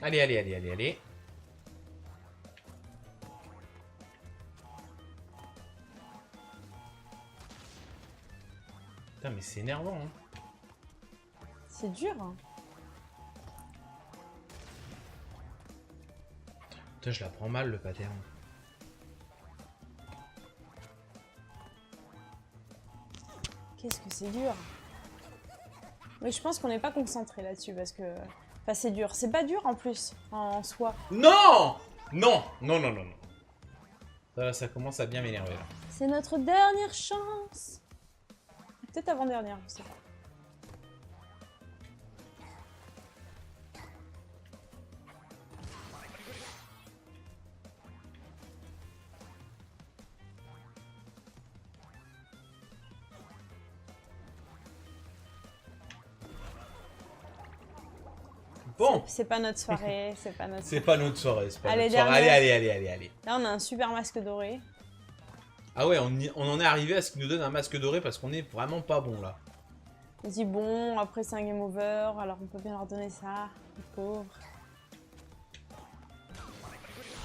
Allez, allez, allez, allez, allez. Putain, mais c'est énervant, hein. C'est dur, hein. Putain, je la prends mal le pattern. Qu'est-ce que c'est dur. Oui, je pense qu'on n'est pas concentré là-dessus parce que... Enfin, c'est dur. C'est pas dur en plus, en soi. Non! Non! Non, non, non, non. Ça commence à bien m'énerver là. C'est notre dernière chance. Peut-être avant-dernière, je sais pas. Bon! C'est pas notre soirée, c'est pas notre C'est pas notre soirée, c'est pas Allez, notre soirée. Allez, dernière. allez, allez, allez, allez. Là, on a un super masque doré. Ah ouais, on en est arrivé à ce qu'il nous donne un masque doré parce qu'on est vraiment pas bon là. On se dit bon, après c'est un game over, alors on peut bien leur donner ça, les pauvres.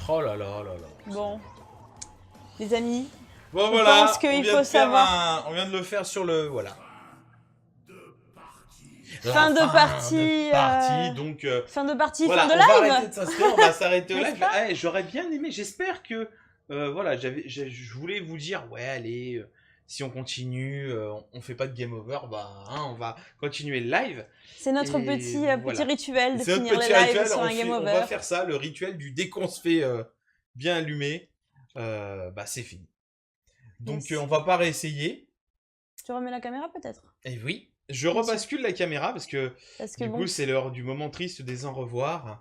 Oh là là là là. Bon, les amis, Bon je voilà, pense qu'il on vient faut de faire savoir. on vient de le faire sur le... Voilà. Fin de partie, donc... fin de partie, voilà, fin de on va live. arrêter de s'inscrire, on va s'arrêter au N'est-ce live. pas Eh, j'aurais bien aimé, j'espère que... voilà, je voulais vous dire, ouais, allez, si on continue, on fait pas de game over, bah, hein, on va continuer le live. C'est notre Et petit, voilà. petit rituel de C'est notre finir les petit lives rituel, sur un game on over. va faire ça, le rituel du dès qu'on se fait bien allumer, bah c'est fini. Donc Yes. on va pas réessayer. Tu remets la caméra peut-être? Et oui, je rebascule la caméra parce que Parce que du bon, coup c'est l'heure du moment triste des au revoir.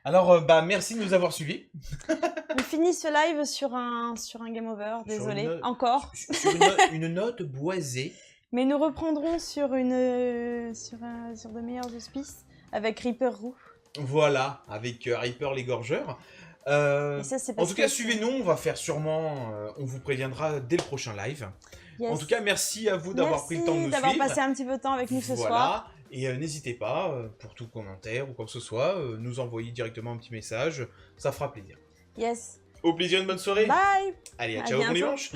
Alors bah merci de nous avoir suivis. on finit ce live sur un game over, désolé, une- encore. Sur une note boisée. Mais nous reprendrons sur sur de meilleurs auspices avec Reaper Roux. Voilà, avec Reaper l'égorgeur. Et ça, c'est En parce tout cas, que suivez-nous, on va faire sûrement, on vous préviendra dès le prochain live. Yes. En tout cas, merci à vous d'avoir pris le temps de nous d'avoir suivre. passé un petit peu de temps avec nous ce Voilà. soir. Et n'hésitez pas, pour tout commentaire ou quoi que ce soit, nous envoyer directement un petit message, ça fera plaisir. Yes. Au plaisir, une bonne soirée. Bye. Allez, À ciao, bon bientôt. dimanche.